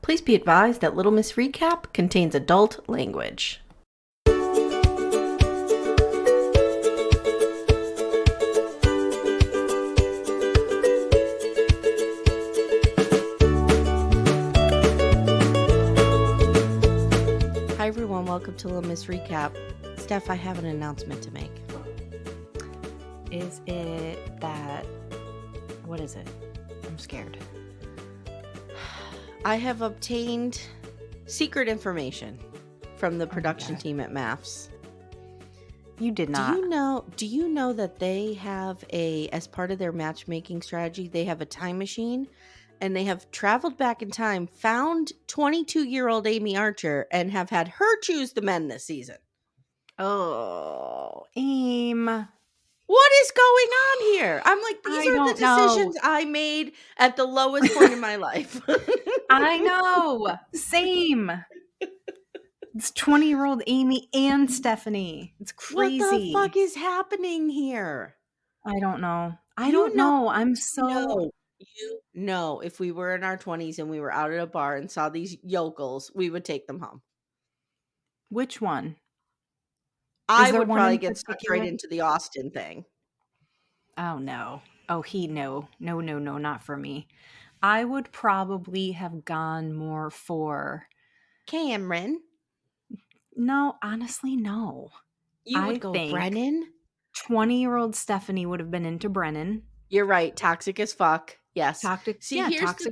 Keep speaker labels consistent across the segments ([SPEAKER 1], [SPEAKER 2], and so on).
[SPEAKER 1] Please be advised that Little Miss Recap contains adult language. Hi everyone, welcome to Little Miss Recap. Steph, I have an announcement to make.
[SPEAKER 2] Is it that... What is it? I'm scared.
[SPEAKER 1] I have obtained secret information from the production team at MAFS.
[SPEAKER 2] You did not.
[SPEAKER 1] Do you know that they have as part of their matchmaking strategy, they have a time machine and they have traveled back in time, found 22-year-old Amy Archer and have had her choose the men this season.
[SPEAKER 2] Oh, Aim.
[SPEAKER 1] What is going on here? I'm like, these are the decisions I made at the lowest point in my life.
[SPEAKER 2] I know. Same. It's 20-year-old Amy and Stephanie. It's crazy.
[SPEAKER 1] What the fuck is happening here?
[SPEAKER 2] I don't know. I don't know. I'm so...
[SPEAKER 1] You know, if we were in our 20s and we were out at a bar and saw these yokels, we would take them home.
[SPEAKER 2] Which one?
[SPEAKER 1] I would probably get sucked right into the Austin thing.
[SPEAKER 2] Oh, no. Oh, no, not for me. I would probably have gone more for...
[SPEAKER 1] Cameron?
[SPEAKER 2] No, honestly, no.
[SPEAKER 1] You would go Brennan?
[SPEAKER 2] 20-year-old Stephanie would have been into Brennan.
[SPEAKER 1] You're right. Toxic as fuck. Yes.
[SPEAKER 2] Toxic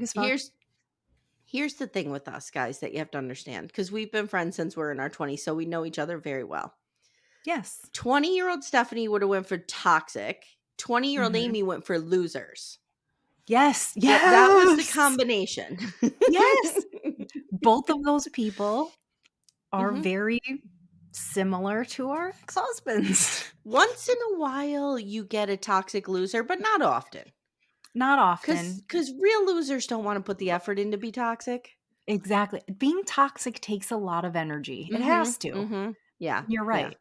[SPEAKER 2] as fuck.
[SPEAKER 1] Here's the thing with us, guys, that you have to understand. Because we've been friends since we're in our 20s, so we know each other very well.
[SPEAKER 2] Yes.
[SPEAKER 1] 20-year-old Stephanie would have went for toxic. 20-year-old Amy went for losers.
[SPEAKER 2] Yes.
[SPEAKER 1] That was the combination.
[SPEAKER 2] Yes. Both of those people are very similar to our ex-husbands.
[SPEAKER 1] Once in a while, you get a toxic loser, but not often.
[SPEAKER 2] Not often.
[SPEAKER 1] Because real losers don't want to put the effort in to be toxic.
[SPEAKER 2] Exactly. Being toxic takes a lot of energy. It has to.
[SPEAKER 1] Yeah.
[SPEAKER 2] You're right. Yeah.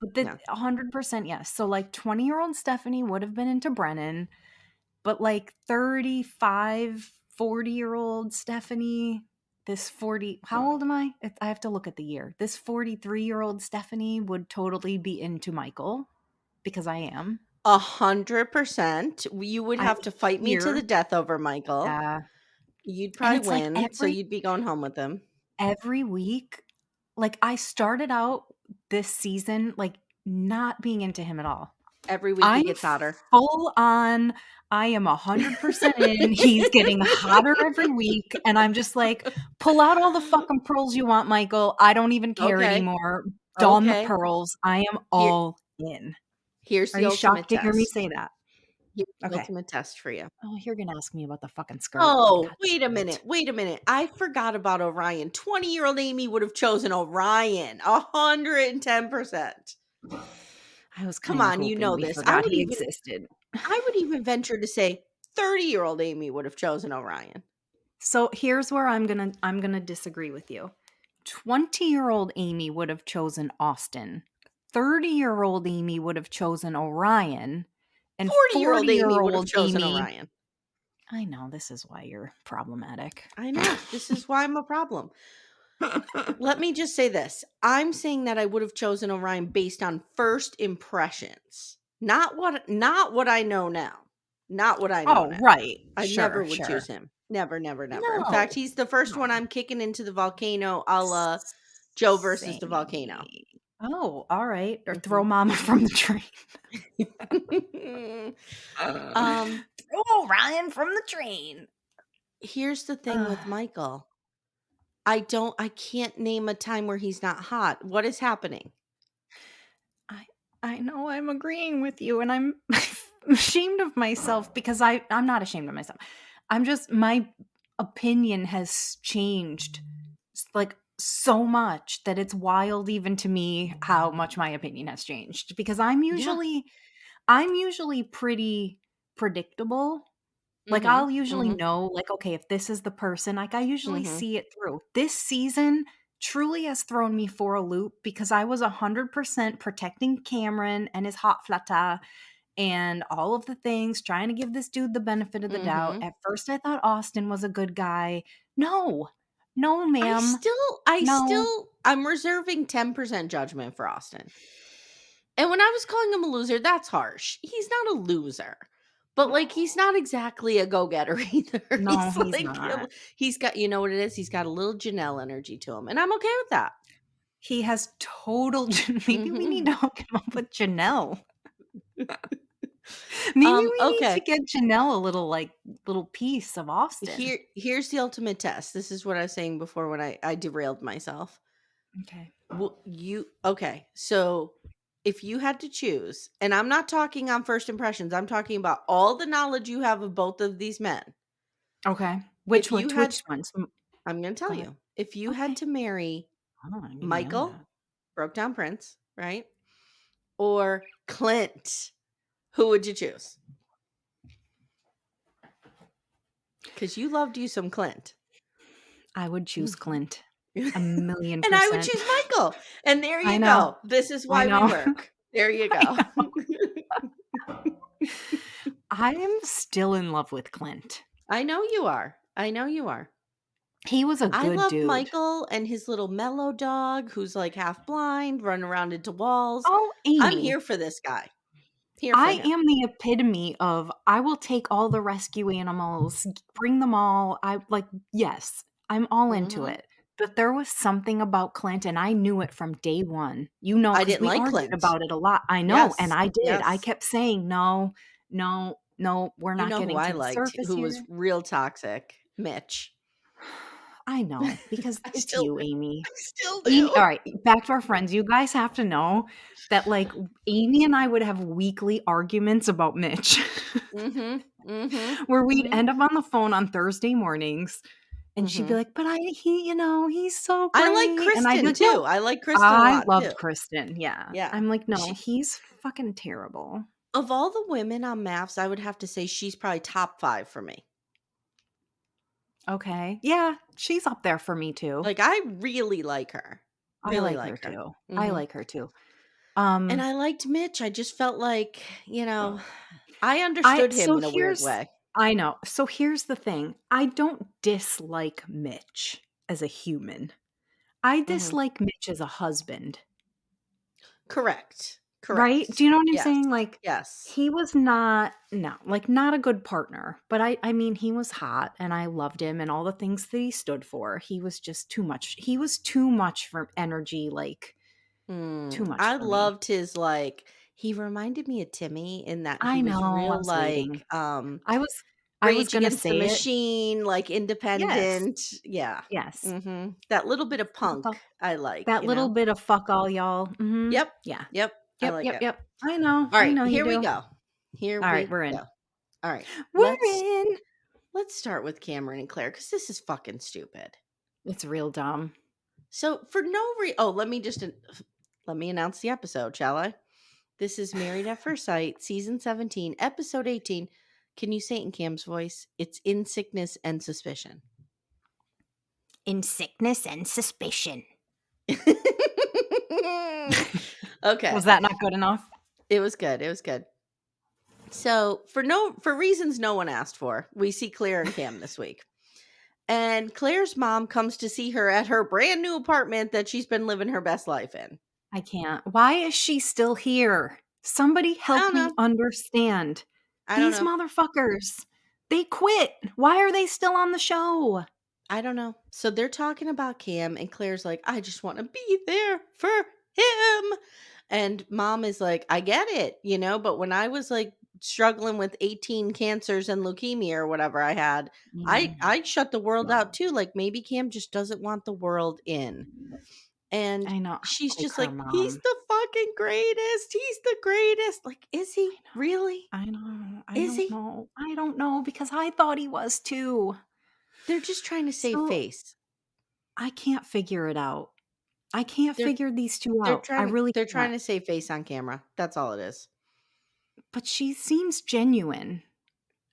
[SPEAKER 2] But 100% yes. So like 20-year-old Stephanie would have been into Brennan, but like 35, 40-year-old Stephanie, this 40, how old am I? I have to look at the year. This 43-year-old Stephanie would totally be into Michael because I am.
[SPEAKER 1] 100%. You would have to fight me to the death over Michael.
[SPEAKER 2] Yeah.
[SPEAKER 1] You'd probably win, so you'd be going home with him.
[SPEAKER 2] Every week, like I started out this season like not being into him at all.
[SPEAKER 1] Every week he gets hotter.
[SPEAKER 2] Full on, I am 100% in. He's getting hotter every week, and I'm just like, pull out all the fucking pearls you want, Michael. I don't even care anymore. Don the pearls. I am all in.
[SPEAKER 1] Here's the
[SPEAKER 2] ultimate
[SPEAKER 1] test. Are you shocked
[SPEAKER 2] to hear me say that?
[SPEAKER 1] Here's the ultimate test for you.
[SPEAKER 2] Oh, you're going to ask me about the fucking skirt.
[SPEAKER 1] Oh, wait a minute. I forgot about Orion. 20-year-old Amy would have chosen Orion. 110%.
[SPEAKER 2] I was
[SPEAKER 1] Come on, you know this.
[SPEAKER 2] He existed.
[SPEAKER 1] I would even venture to say 30-year-old Amy would have chosen Orion.
[SPEAKER 2] So here's where I'm gonna disagree with you. 20-year-old Amy would have chosen Austin. 30-year-old Amy would have chosen Orion. And
[SPEAKER 1] 40-year-old Amy would have chosen Orion.
[SPEAKER 2] I know, this is why you're problematic.
[SPEAKER 1] I know. This is why I'm a problem. Let me just say this. I'm saying that I would have chosen Orion based on first impressions. Not what I know now. Not what I know now.
[SPEAKER 2] Right.
[SPEAKER 1] I never would choose him. Never. No. In fact, he's the first one I'm kicking into the volcano a la Joe versus the volcano.
[SPEAKER 2] Oh, all right. Or throw Mama from the train. Throw Ryan from the train.
[SPEAKER 1] Here's the thing with Michael. I can't name a time where he's not hot. What is happening?
[SPEAKER 2] I know I'm agreeing with you, and I'm ashamed of myself because I'm not ashamed of myself. I'm just, my opinion has changed like so much that it's wild even to me how much my opinion has changed because I'm usually pretty predictable. Like I'll usually know like, okay, if this is the person, like I usually see it through. This season truly has thrown me for a loop because I was 100% protecting Cameron and his hot flata and all of the things, trying to give this dude the benefit of the doubt. At first I thought Austin was a good guy. No, No, ma'am. No.
[SPEAKER 1] I'm reserving 10% judgment for Austin. And when I was calling him a loser, that's harsh. He's not a loser. But like he's not exactly a go-getter either.
[SPEAKER 2] No,
[SPEAKER 1] He's
[SPEAKER 2] he's
[SPEAKER 1] like
[SPEAKER 2] not.
[SPEAKER 1] he's got, you know what it is? He's got a little Janelle energy to him. And I'm okay with that.
[SPEAKER 2] He has total maybe we need to hook him up with Janelle. Maybe we need to
[SPEAKER 1] Okay.
[SPEAKER 2] get Janelle a little piece of Austin.
[SPEAKER 1] Here's the ultimate test. This is what I was saying before when I derailed myself.
[SPEAKER 2] Okay.
[SPEAKER 1] Well, okay. So if you had to choose, and I'm not talking on first impressions, I'm talking about all the knowledge you have of both of these men.
[SPEAKER 2] Okay.
[SPEAKER 1] If
[SPEAKER 2] Which
[SPEAKER 1] you
[SPEAKER 2] which
[SPEAKER 1] had,
[SPEAKER 2] which ones?
[SPEAKER 1] I'm going to
[SPEAKER 2] Go
[SPEAKER 1] tell
[SPEAKER 2] ahead.
[SPEAKER 1] you, if you had
[SPEAKER 2] Okay.
[SPEAKER 1] to marry
[SPEAKER 2] Oh, I didn't know
[SPEAKER 1] Michael,
[SPEAKER 2] that.
[SPEAKER 1] broke down Prince, right? Or Clint, who would you choose? Because you loved you some Clint.
[SPEAKER 2] I would choose Clint.
[SPEAKER 1] And I would
[SPEAKER 2] 1,000,000%.
[SPEAKER 1] choose Michael. And there
[SPEAKER 2] I
[SPEAKER 1] you
[SPEAKER 2] know.
[SPEAKER 1] go. This is
[SPEAKER 2] I
[SPEAKER 1] why we
[SPEAKER 2] know.
[SPEAKER 1] work. There you
[SPEAKER 2] I
[SPEAKER 1] go.
[SPEAKER 2] know. I am still in love with Clint.
[SPEAKER 1] I know you are. I know you are.
[SPEAKER 2] He was a
[SPEAKER 1] I
[SPEAKER 2] good
[SPEAKER 1] love
[SPEAKER 2] dude.
[SPEAKER 1] Michael and his little mellow dog who's like half blind, running around into walls.
[SPEAKER 2] Oh,
[SPEAKER 1] I'm
[SPEAKER 2] Amy.
[SPEAKER 1] here for this guy. Here for
[SPEAKER 2] I
[SPEAKER 1] him.
[SPEAKER 2] am the epitome of I will take all the rescue animals, bring them all. Yes, I'm all into
[SPEAKER 1] Mhm.
[SPEAKER 2] it. But there was something about Clint, and I knew it from day one. You know,
[SPEAKER 1] I
[SPEAKER 2] because
[SPEAKER 1] didn't
[SPEAKER 2] we
[SPEAKER 1] like
[SPEAKER 2] argued
[SPEAKER 1] Clint.
[SPEAKER 2] about it a lot. I know, and
[SPEAKER 1] Yes.
[SPEAKER 2] I did. I
[SPEAKER 1] Yes.
[SPEAKER 2] kept saying, no, no, no, we're
[SPEAKER 1] You
[SPEAKER 2] not
[SPEAKER 1] know who
[SPEAKER 2] getting
[SPEAKER 1] I
[SPEAKER 2] to the
[SPEAKER 1] liked,
[SPEAKER 2] surface
[SPEAKER 1] who was
[SPEAKER 2] here.
[SPEAKER 1] real toxic? Mitch.
[SPEAKER 2] I know, because
[SPEAKER 1] I
[SPEAKER 2] it's
[SPEAKER 1] still
[SPEAKER 2] you,
[SPEAKER 1] do.
[SPEAKER 2] Amy.
[SPEAKER 1] I still
[SPEAKER 2] Amy,
[SPEAKER 1] do.
[SPEAKER 2] all right, back to our friends. You guys have to know that, like, Amy and I would have weekly arguments about Mitch,
[SPEAKER 1] Mhm. Mhm.
[SPEAKER 2] where we'd
[SPEAKER 1] Mhm.
[SPEAKER 2] end up on the phone on Thursday mornings, and she'd be
[SPEAKER 1] Mhm.
[SPEAKER 2] like, "But he's so
[SPEAKER 1] I like
[SPEAKER 2] great," and I'd be
[SPEAKER 1] Kristen
[SPEAKER 2] like, "No."
[SPEAKER 1] too. I like Kristen a
[SPEAKER 2] I
[SPEAKER 1] lot too.
[SPEAKER 2] loved Kristen, yeah.
[SPEAKER 1] Yeah.
[SPEAKER 2] I'm like, "No,
[SPEAKER 1] She
[SPEAKER 2] he's fucking terrible."
[SPEAKER 1] of all the women on MAFS, I would have to say she's probably top 5 for me.
[SPEAKER 2] Okay. Yeah, she's up there for me too.
[SPEAKER 1] Like, I really like her.
[SPEAKER 2] I
[SPEAKER 1] Really
[SPEAKER 2] like her
[SPEAKER 1] like her.
[SPEAKER 2] too. I
[SPEAKER 1] Mhm.
[SPEAKER 2] like her too.
[SPEAKER 1] And
[SPEAKER 2] Um,
[SPEAKER 1] I liked Mitch. I just felt like, I
[SPEAKER 2] I
[SPEAKER 1] understood him
[SPEAKER 2] so
[SPEAKER 1] in a weird
[SPEAKER 2] here's
[SPEAKER 1] way.
[SPEAKER 2] I know. So here's the thing. I don't dislike Mitch as a human. I
[SPEAKER 1] Mhm.
[SPEAKER 2] dislike Mitch as a husband,
[SPEAKER 1] Correct.
[SPEAKER 2] right? Do
[SPEAKER 1] Correct.
[SPEAKER 2] you know what I'm
[SPEAKER 1] Yes.
[SPEAKER 2] saying? Like
[SPEAKER 1] Yes.
[SPEAKER 2] he was not no, like not a good partner, but I mean he was hot and I loved him and all the things that he stood for. He was just too much. He was too much for energy, like too much
[SPEAKER 1] I
[SPEAKER 2] for me.
[SPEAKER 1] loved his, like he reminded me of Timmy in that he
[SPEAKER 2] I
[SPEAKER 1] was
[SPEAKER 2] know. I
[SPEAKER 1] real,
[SPEAKER 2] was waiting.
[SPEAKER 1] like,
[SPEAKER 2] I was
[SPEAKER 1] Rage
[SPEAKER 2] gonna
[SPEAKER 1] Against the
[SPEAKER 2] say it.
[SPEAKER 1] Machine, like,
[SPEAKER 2] Yes.
[SPEAKER 1] independent. Yeah.
[SPEAKER 2] Yes.
[SPEAKER 1] Mhm. That little bit of
[SPEAKER 2] Fuck
[SPEAKER 1] punk
[SPEAKER 2] all
[SPEAKER 1] I like,
[SPEAKER 2] that little bit of "fuck all y'all." Mhm.
[SPEAKER 1] Yep.
[SPEAKER 2] Yeah.
[SPEAKER 1] Yep. I
[SPEAKER 2] Yep,
[SPEAKER 1] like
[SPEAKER 2] yep,
[SPEAKER 1] it.
[SPEAKER 2] yep.
[SPEAKER 1] All
[SPEAKER 2] I
[SPEAKER 1] right,
[SPEAKER 2] know you
[SPEAKER 1] here we
[SPEAKER 2] do.
[SPEAKER 1] go. Here
[SPEAKER 2] Alright,
[SPEAKER 1] we
[SPEAKER 2] we're
[SPEAKER 1] go.
[SPEAKER 2] in.
[SPEAKER 1] All right.
[SPEAKER 2] We're in.
[SPEAKER 1] Let's start with Cameron and Claire because this is fucking stupid.
[SPEAKER 2] It's real dumb.
[SPEAKER 1] So for no reason, let me announce the episode, shall I? This is Married at First Sight, season 17, episode 18. Can you say it in Cam's voice? It's In Sickness and Suspicion.
[SPEAKER 2] In sickness and suspicion.
[SPEAKER 1] Okay.
[SPEAKER 2] Was that not good enough?
[SPEAKER 1] It was good. It was good. So for reasons no one asked for, we see Claire and Cam this week. And Claire's mom comes to see her at her brand new apartment that she's been living her best life in.
[SPEAKER 2] I can't. Why is she still here? Somebody
[SPEAKER 1] I
[SPEAKER 2] help
[SPEAKER 1] don't
[SPEAKER 2] me
[SPEAKER 1] know.
[SPEAKER 2] understand.
[SPEAKER 1] I don't
[SPEAKER 2] These
[SPEAKER 1] know.
[SPEAKER 2] motherfuckers, they quit. Why are they still on the show?
[SPEAKER 1] I don't know. So they're talking about Cam, and Claire's like, I just want to be there for him. And mom is like, I get it, but when I was like struggling with 18 cancers and leukemia or whatever I had,
[SPEAKER 2] Mm.
[SPEAKER 1] I shut the world out too. Like maybe Cam just doesn't want the world in. And
[SPEAKER 2] I know.
[SPEAKER 1] she's
[SPEAKER 2] Like
[SPEAKER 1] just
[SPEAKER 2] her
[SPEAKER 1] like, he's
[SPEAKER 2] mom.
[SPEAKER 1] the fucking greatest. He's the greatest. Like, is he really?
[SPEAKER 2] I know. I
[SPEAKER 1] Is
[SPEAKER 2] don't
[SPEAKER 1] he?
[SPEAKER 2] know. I don't know because I thought he was too.
[SPEAKER 1] They're just trying to save
[SPEAKER 2] So
[SPEAKER 1] face.
[SPEAKER 2] I can't figure it out. I can't
[SPEAKER 1] They're
[SPEAKER 2] figure these two out. I really
[SPEAKER 1] they're trying
[SPEAKER 2] can't.
[SPEAKER 1] to save face on camera. That's all it is.
[SPEAKER 2] But she seems genuine.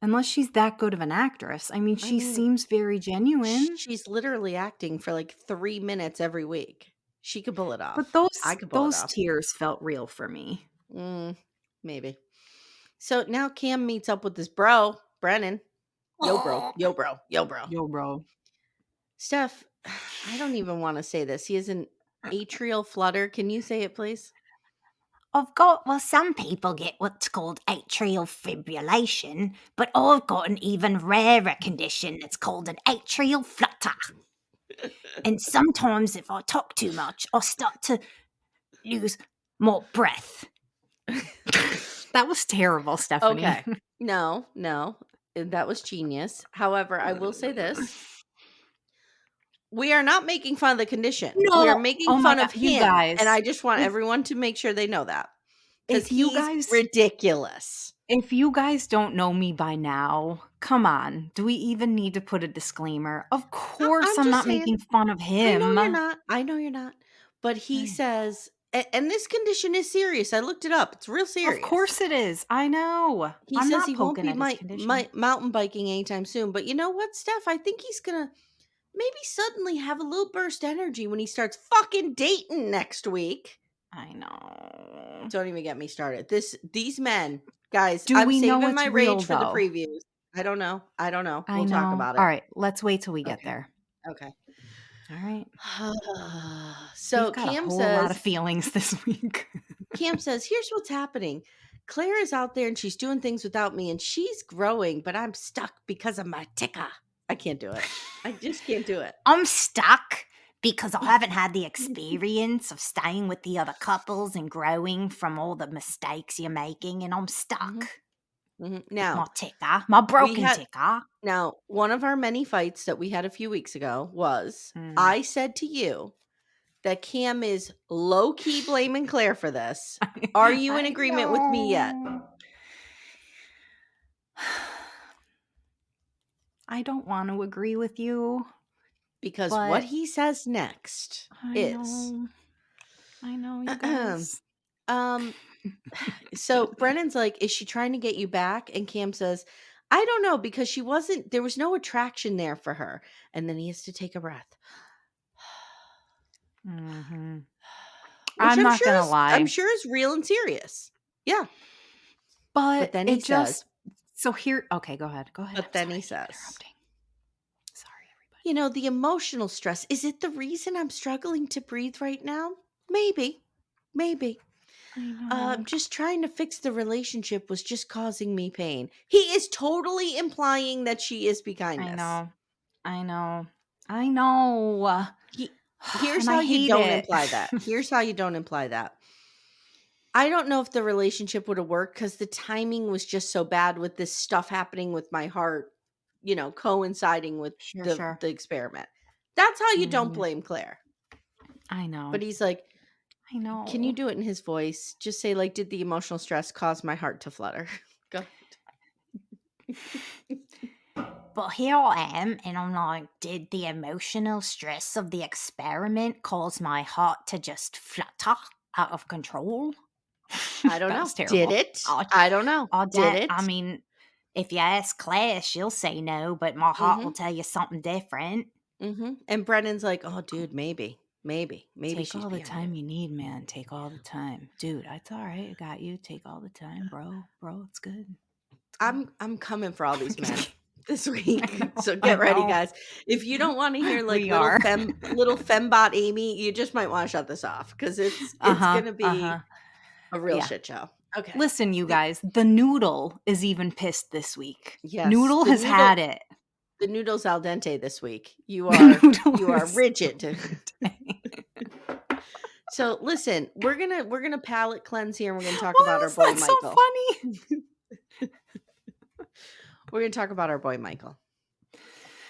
[SPEAKER 2] Unless she's that good of an actress. I mean,
[SPEAKER 1] I
[SPEAKER 2] she
[SPEAKER 1] mean,
[SPEAKER 2] seems very genuine.
[SPEAKER 1] she's literally acting for like 3 minutes every week. She could pull it
[SPEAKER 2] But
[SPEAKER 1] off. I
[SPEAKER 2] those
[SPEAKER 1] could pull it
[SPEAKER 2] those
[SPEAKER 1] off.
[SPEAKER 2] tears felt real for me.
[SPEAKER 1] Mm, maybe. So now Cam meets up with this bro, Brennan. Yo, bro. Yo, bro. Yo, bro.
[SPEAKER 2] Yo, bro.
[SPEAKER 1] Steph, I don't even want to say this. He has an atrial flutter. Can you say it, please?
[SPEAKER 3] Well, some people get what's called atrial fibrillation, but I've got an even rarer condition that's called an atrial flutter. And sometimes if I talk too much, I start to lose more breath.
[SPEAKER 2] That was terrible, Stephanie.
[SPEAKER 1] Okay. No, that was genius. However, I will say this. We are not making fun of the condition. We are
[SPEAKER 2] No.
[SPEAKER 1] making
[SPEAKER 2] Oh my
[SPEAKER 1] fun
[SPEAKER 2] god,
[SPEAKER 1] of
[SPEAKER 2] you
[SPEAKER 1] him,
[SPEAKER 2] guys.
[SPEAKER 1] and I just want
[SPEAKER 2] If
[SPEAKER 1] everyone to make sure they know that because
[SPEAKER 2] if you
[SPEAKER 1] he's
[SPEAKER 2] guys
[SPEAKER 1] ridiculous.
[SPEAKER 2] if you guys don't know me by now, come on. Do we even need to put a disclaimer? Of course
[SPEAKER 1] I'm
[SPEAKER 2] I'm
[SPEAKER 1] just
[SPEAKER 2] not
[SPEAKER 1] saying.
[SPEAKER 2] making fun of
[SPEAKER 1] I know
[SPEAKER 2] him.
[SPEAKER 1] you're not. I know you're not. But he
[SPEAKER 2] Right.
[SPEAKER 1] says, and this condition is serious. I looked it up. It's real
[SPEAKER 2] Of
[SPEAKER 1] serious.
[SPEAKER 2] course it is. I know.
[SPEAKER 1] He
[SPEAKER 2] I'm
[SPEAKER 1] says
[SPEAKER 2] not
[SPEAKER 1] he won't
[SPEAKER 2] poking
[SPEAKER 1] be
[SPEAKER 2] at his condition.
[SPEAKER 1] mountain biking anytime soon. But you know what, Steph? I think he's gonna maybe suddenly have a little burst energy when he starts fucking dating next week.
[SPEAKER 2] I know.
[SPEAKER 1] Don't even get me started. These men, guys,
[SPEAKER 2] Do
[SPEAKER 1] I'm
[SPEAKER 2] we know
[SPEAKER 1] saving my
[SPEAKER 2] it's real
[SPEAKER 1] rage for the
[SPEAKER 2] though?
[SPEAKER 1] previews. I don't know. I don't know.
[SPEAKER 2] I
[SPEAKER 1] We'll talk
[SPEAKER 2] know.
[SPEAKER 1] about
[SPEAKER 2] All
[SPEAKER 1] it.
[SPEAKER 2] right, let's wait till we get
[SPEAKER 1] Okay.
[SPEAKER 2] there.
[SPEAKER 1] Okay.
[SPEAKER 2] All right.
[SPEAKER 1] So
[SPEAKER 2] We've got a whole lot of feelings this week.
[SPEAKER 1] Cam says, here's what's happening. Claire is out there and she's doing things without me and she's growing, but I'm stuck because of my ticker. I can't do it. I just can't do it.
[SPEAKER 3] I'm stuck because I haven't had the experience of staying with the other couples and growing from all the mistakes you're making, and I'm stuck with
[SPEAKER 1] Now,
[SPEAKER 3] my ticker, my
[SPEAKER 1] we
[SPEAKER 3] broken
[SPEAKER 1] had
[SPEAKER 3] ticker.
[SPEAKER 1] now one of our many fights that we had a few weeks ago was
[SPEAKER 2] Mm.
[SPEAKER 1] I said to you that Cam is low key blaming Claire for this. Are you in agreement with me yet?
[SPEAKER 2] I don't want to agree with you.
[SPEAKER 1] Because what
[SPEAKER 2] But
[SPEAKER 1] he says next is
[SPEAKER 2] I know, you guys.
[SPEAKER 1] So Brennan's like, is she trying to get you back? And Cam says, I don't know, because there was no attraction there for her. And then he has to take a breath.
[SPEAKER 2] Mm-hmm.
[SPEAKER 1] Which
[SPEAKER 2] I'm not gonna
[SPEAKER 1] I'm
[SPEAKER 2] lie.
[SPEAKER 1] sure is real and serious. Yeah. But
[SPEAKER 2] But
[SPEAKER 1] then he
[SPEAKER 2] it
[SPEAKER 1] says,
[SPEAKER 2] just so here okay, go ahead. Go ahead.
[SPEAKER 1] but
[SPEAKER 2] I'm
[SPEAKER 1] then
[SPEAKER 2] sorry,
[SPEAKER 1] he
[SPEAKER 2] I keep
[SPEAKER 1] says,
[SPEAKER 2] interrupting. Sorry, everybody.
[SPEAKER 1] you know, the emotional stress, is it the reason I'm struggling to breathe right now? Maybe. Maybe.
[SPEAKER 2] I know.
[SPEAKER 1] Just trying to fix the relationship was just causing me pain. He is totally implying that she is be
[SPEAKER 2] I
[SPEAKER 1] kindness.
[SPEAKER 2] know. I know. I know.
[SPEAKER 1] Here's
[SPEAKER 2] And
[SPEAKER 1] how
[SPEAKER 2] I
[SPEAKER 1] you
[SPEAKER 2] hate
[SPEAKER 1] don't
[SPEAKER 2] it.
[SPEAKER 1] imply that. Here's how you don't imply that. I don't know if the relationship would have worked because the timing was just so bad with this stuff happening with my heart, coinciding with the
[SPEAKER 2] Sure.
[SPEAKER 1] experiment. That's how you don't
[SPEAKER 2] Mhm.
[SPEAKER 1] blame Claire.
[SPEAKER 2] I know.
[SPEAKER 1] But he's like,
[SPEAKER 2] I
[SPEAKER 1] can you
[SPEAKER 2] know.
[SPEAKER 1] do it in his voice? Just say, like, did the emotional stress cause my heart to flutter? Go ahead.
[SPEAKER 3] But here I am, and I'm like, did the emotional stress of the experiment cause my heart to just flutter out of control?
[SPEAKER 1] I don't
[SPEAKER 2] That
[SPEAKER 1] know.
[SPEAKER 2] was
[SPEAKER 1] Did
[SPEAKER 2] terrible.
[SPEAKER 1] it? I don't know. Did
[SPEAKER 3] I
[SPEAKER 1] it?
[SPEAKER 3] mean, if you ask Claire, she'll say no, but my heart will
[SPEAKER 1] Mm-hmm.
[SPEAKER 3] tell you something different.
[SPEAKER 1] Mm-hmm. And Brennan's like, oh, dude, maybe
[SPEAKER 2] Take
[SPEAKER 1] she's
[SPEAKER 2] all the
[SPEAKER 1] behind it.
[SPEAKER 2] time you need, man. Take all the time. Dude, it's all right. I got you. Take all the time, bro. Bro, it's good. It's good.
[SPEAKER 1] I'm coming for all these men this week. So
[SPEAKER 2] I
[SPEAKER 1] get ready,
[SPEAKER 2] know.
[SPEAKER 1] guys. If you don't want to hear like
[SPEAKER 2] We are.
[SPEAKER 1] little fembot Amy, you just might want to shut this off because it's
[SPEAKER 2] Uh-huh.
[SPEAKER 1] gonna be
[SPEAKER 2] Uh-huh.
[SPEAKER 1] a real
[SPEAKER 2] Yeah.
[SPEAKER 1] shit show. Okay.
[SPEAKER 2] Listen, you
[SPEAKER 1] The
[SPEAKER 2] guys, the noodle is even pissed this week.
[SPEAKER 1] yes,
[SPEAKER 2] Noodle has had it.
[SPEAKER 1] the noodles al dente this week.
[SPEAKER 2] The noodle
[SPEAKER 1] You are
[SPEAKER 2] is
[SPEAKER 1] rigid. So listen, we're gonna palate cleanse here and we're gonna talk
[SPEAKER 2] Why
[SPEAKER 1] about our
[SPEAKER 2] was
[SPEAKER 1] boy
[SPEAKER 2] that so
[SPEAKER 1] Michael.
[SPEAKER 2] funny?
[SPEAKER 1] We're gonna talk about our boy Michael.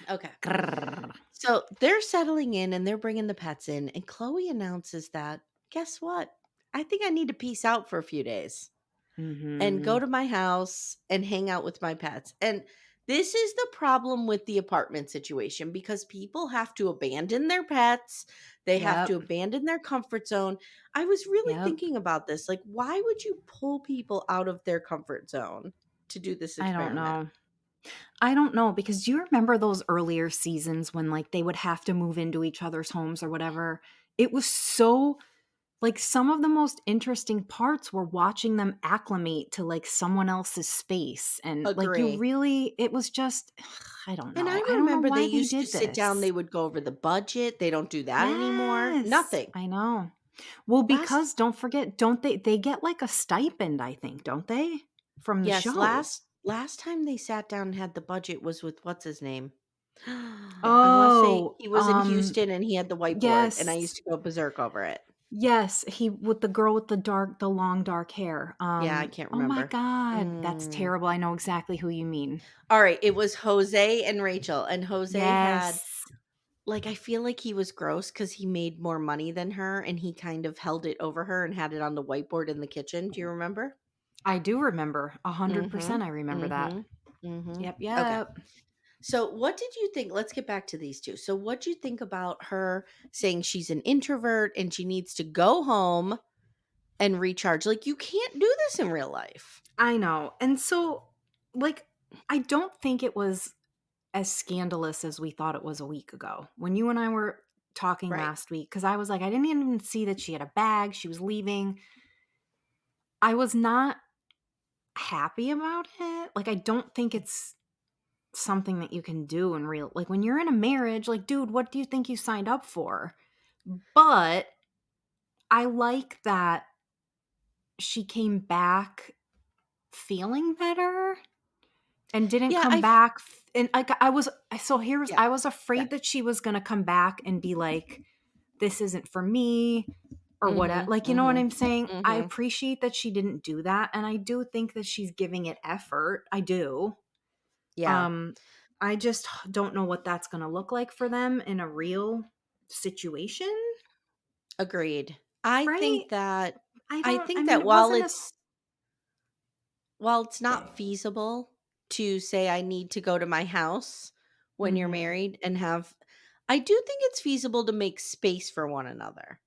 [SPEAKER 1] Okay.
[SPEAKER 2] Grrr.
[SPEAKER 1] So they're settling in and they're bringing the pets in, and Chloe announces that, guess what? I think I need to peace out for a few days and go
[SPEAKER 2] Mhm.
[SPEAKER 1] to my house and hang out with my pets. And this is the problem with the apartment situation because people have to abandon their pets, they have to
[SPEAKER 2] Yep.
[SPEAKER 1] abandon their comfort zone. I was really
[SPEAKER 2] Yep.
[SPEAKER 1] thinking about this. Like, why would you pull people out of their comfort zone to do this
[SPEAKER 2] I don't
[SPEAKER 1] experiment?
[SPEAKER 2] know. I don't know because do you remember those earlier seasons when like they would have to move into each other's homes or whatever? It was so like, some of the most interesting parts were watching them acclimate to, like, someone else's space, and, like, you
[SPEAKER 1] Agree.
[SPEAKER 2] really it was just
[SPEAKER 1] And I
[SPEAKER 2] I don't know
[SPEAKER 1] remember they
[SPEAKER 2] why they
[SPEAKER 1] used to
[SPEAKER 2] did
[SPEAKER 1] sit down, they
[SPEAKER 2] this.
[SPEAKER 1] would go over the budget. They don't do that anymore.
[SPEAKER 2] Yes,
[SPEAKER 1] Nothing.
[SPEAKER 2] I know. Well,
[SPEAKER 1] Last
[SPEAKER 2] because don't forget, don't they get, like, a stipend, I think, don't they? From the
[SPEAKER 1] Yes,
[SPEAKER 2] show.
[SPEAKER 1] last time they sat down and had the budget was with what's his name? I wanna say
[SPEAKER 2] Oh,
[SPEAKER 1] he was in Houston and he had the whiteboard, and I used
[SPEAKER 2] yes.
[SPEAKER 1] to go berserk over it.
[SPEAKER 2] Yes, he with the girl with the long dark hair.
[SPEAKER 1] Yeah, I can't
[SPEAKER 2] Oh my
[SPEAKER 1] remember.
[SPEAKER 2] god, that's
[SPEAKER 1] Mm.
[SPEAKER 2] terrible. I know exactly who you mean.
[SPEAKER 1] Alright, it was Jose and Rachel, and Jose had
[SPEAKER 2] Yes.
[SPEAKER 1] like, I feel like he was gross because he made more money than her, and he kind of held it over her and had it on the whiteboard in the kitchen. Do you remember?
[SPEAKER 2] I do remember.
[SPEAKER 1] Mhm.
[SPEAKER 2] 100% I remember that.
[SPEAKER 1] Mhm. Mhm.
[SPEAKER 2] Yep,
[SPEAKER 1] Okay.
[SPEAKER 2] yep.
[SPEAKER 1] So, what did you think? Let's get back to these 2. So, what do you think about her saying she's an introvert and she needs to go home and recharge? Like, you can't do this in real life.
[SPEAKER 2] I know. And so, like, I don't think it was as scandalous as we thought it was a week ago when you and I were talking
[SPEAKER 1] Right.
[SPEAKER 2] last week, because I was like, I didn't even see that she had a bag, she was leaving. I was not happy about it. Like, I don't think it's something that you can do in real, like, when you're in a marriage, like, dude, what do you think you signed up for? But I like that she came back feeling better and didn't
[SPEAKER 1] Yeah,
[SPEAKER 2] come back and, like,
[SPEAKER 1] yeah.
[SPEAKER 2] I was
[SPEAKER 1] Yeah.
[SPEAKER 2] afraid that she was gonna come back and be like, "This isn't for me," or whatever.
[SPEAKER 1] Mhm.
[SPEAKER 2] Like, you know what
[SPEAKER 1] Mhm.
[SPEAKER 2] I'm saying? I
[SPEAKER 1] Mhm.
[SPEAKER 2] appreciate that she didn't do that, and I do think that she's giving it effort. I do.
[SPEAKER 1] Yeah.
[SPEAKER 2] Um, I just don't know what that's gonna look like for them in a real situation,
[SPEAKER 1] Agreed.
[SPEAKER 2] right?
[SPEAKER 1] I think
[SPEAKER 2] I mean,
[SPEAKER 1] that
[SPEAKER 2] it wasn't as
[SPEAKER 1] while it's not feasible to say I need to go to my house when you're
[SPEAKER 2] Mhm.
[SPEAKER 1] married and have I do think it's feasible to make space for one another.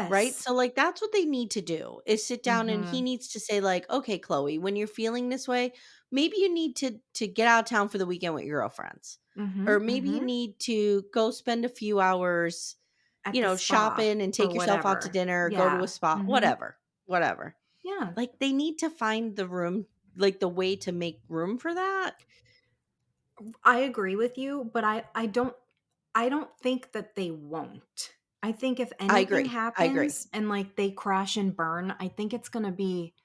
[SPEAKER 1] Right?
[SPEAKER 2] Yes.
[SPEAKER 1] So, like, that's what they need to do is sit down and he
[SPEAKER 2] Mhm.
[SPEAKER 1] needs to say, like, okay, Chloe, when you're feeling this way, maybe you need to get out of town for the weekend with your girlfriends. Or
[SPEAKER 2] Mhm,
[SPEAKER 1] maybe you
[SPEAKER 2] mhm.
[SPEAKER 1] need to go spend a few hours,
[SPEAKER 2] At the spa
[SPEAKER 1] shopping and
[SPEAKER 2] or
[SPEAKER 1] take yourself out to
[SPEAKER 2] whatever.
[SPEAKER 1] dinner, go to a
[SPEAKER 2] Yeah.
[SPEAKER 1] spa,
[SPEAKER 2] Mhm.
[SPEAKER 1] whatever, whatever.
[SPEAKER 2] Yeah.
[SPEAKER 1] Like, they need to find the room, like the way to make room for that.
[SPEAKER 2] I agree with you, but I don't think that they won't. I think if
[SPEAKER 1] I
[SPEAKER 2] anything
[SPEAKER 1] agree. I agree.
[SPEAKER 2] happens and, like, they crash and burn, I think it's gonna be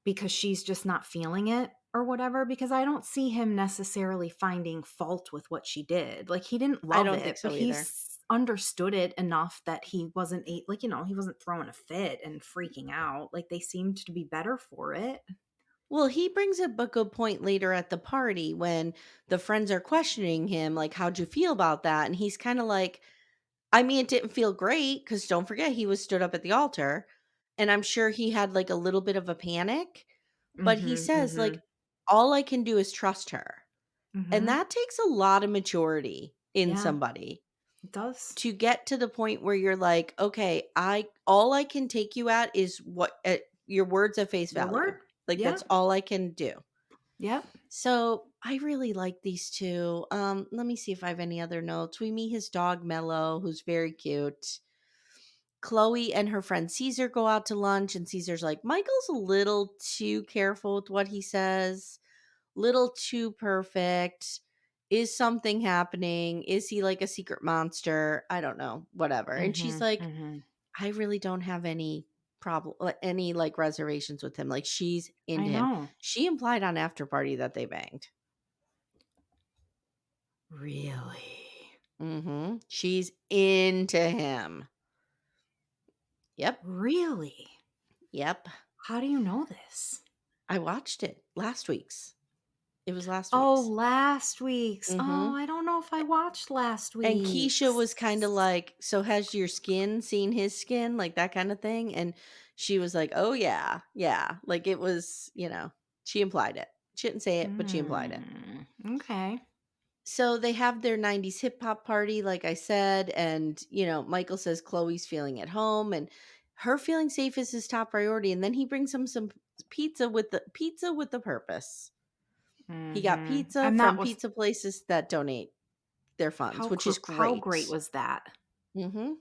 [SPEAKER 2] because she's just not feeling it or whatever, because I don't see him necessarily finding fault with what she did. Like, he didn't
[SPEAKER 1] I
[SPEAKER 2] love
[SPEAKER 1] don't think
[SPEAKER 2] it, but
[SPEAKER 1] so either.
[SPEAKER 2] he's understood it enough that he wasn't like, he wasn't throwing a fit and freaking out. Like, they seemed to be better for it.
[SPEAKER 1] Well, he brings up a good point later at the party when the friends are questioning him, like, how'd you feel about that? And he's kind of like, I mean, it didn't feel great because don't forget he was stood up at the altar. And I'm sure he had like a little bit of a panic, but he
[SPEAKER 2] Mhm,
[SPEAKER 1] says, like,
[SPEAKER 2] mhm,
[SPEAKER 1] all I can do is trust her. And
[SPEAKER 2] mhm.
[SPEAKER 1] that takes a lot of maturity in
[SPEAKER 2] Yeah,
[SPEAKER 1] somebody
[SPEAKER 2] it does.
[SPEAKER 1] to get to the point where you're like, okay, all I can take you at is what your words at face
[SPEAKER 2] Your
[SPEAKER 1] value.
[SPEAKER 2] word.
[SPEAKER 1] Like
[SPEAKER 2] Yeah,
[SPEAKER 1] that's all I can do.
[SPEAKER 2] yep.
[SPEAKER 1] So I really like these two. Let me see if I have any other notes. We meet his dog Mello, who's very cute. Chloe and her friend Caesar go out to lunch, and Caesar's like, Michael's a little too careful with what he says, little too perfect. Is something happening? Is he like a secret monster? I don't know, whatever. And she's
[SPEAKER 2] Mhm,
[SPEAKER 1] like,
[SPEAKER 2] mhm.
[SPEAKER 1] I really don't have any problem, any like reservations with him. Like she's
[SPEAKER 2] I
[SPEAKER 1] into him.
[SPEAKER 2] know.
[SPEAKER 1] She implied on after party that they banged.
[SPEAKER 2] Really?
[SPEAKER 1] She's into him. Yep.
[SPEAKER 2] Really?
[SPEAKER 1] Yep.
[SPEAKER 2] How do you know this?
[SPEAKER 1] I watched it last week's. It was last
[SPEAKER 2] Oh,
[SPEAKER 1] week's.
[SPEAKER 2] last week's. Oh,
[SPEAKER 1] Mhm.
[SPEAKER 2] I don't know if I watched last
[SPEAKER 1] And Keisha
[SPEAKER 2] week's.
[SPEAKER 1] was kinda like, "So has your skin seen his skin?" Like, that kinda thing, and she was like, "Oh, yeah, yeah." Like, it was, she implied it. She didn't say it, but she implied it.
[SPEAKER 2] Okay.
[SPEAKER 1] So, they have their 90s hip hop party, like I said, and, Michael says Chloe's feeling at home, and her feeling safe is his top priority, and then he brings him some pizza with the purpose. He got
[SPEAKER 2] Mhm.
[SPEAKER 1] pizza
[SPEAKER 2] And that
[SPEAKER 1] from
[SPEAKER 2] was
[SPEAKER 1] pizza places that donate their funds, which is
[SPEAKER 2] how great
[SPEAKER 1] great.
[SPEAKER 2] was that?
[SPEAKER 1] Mhm.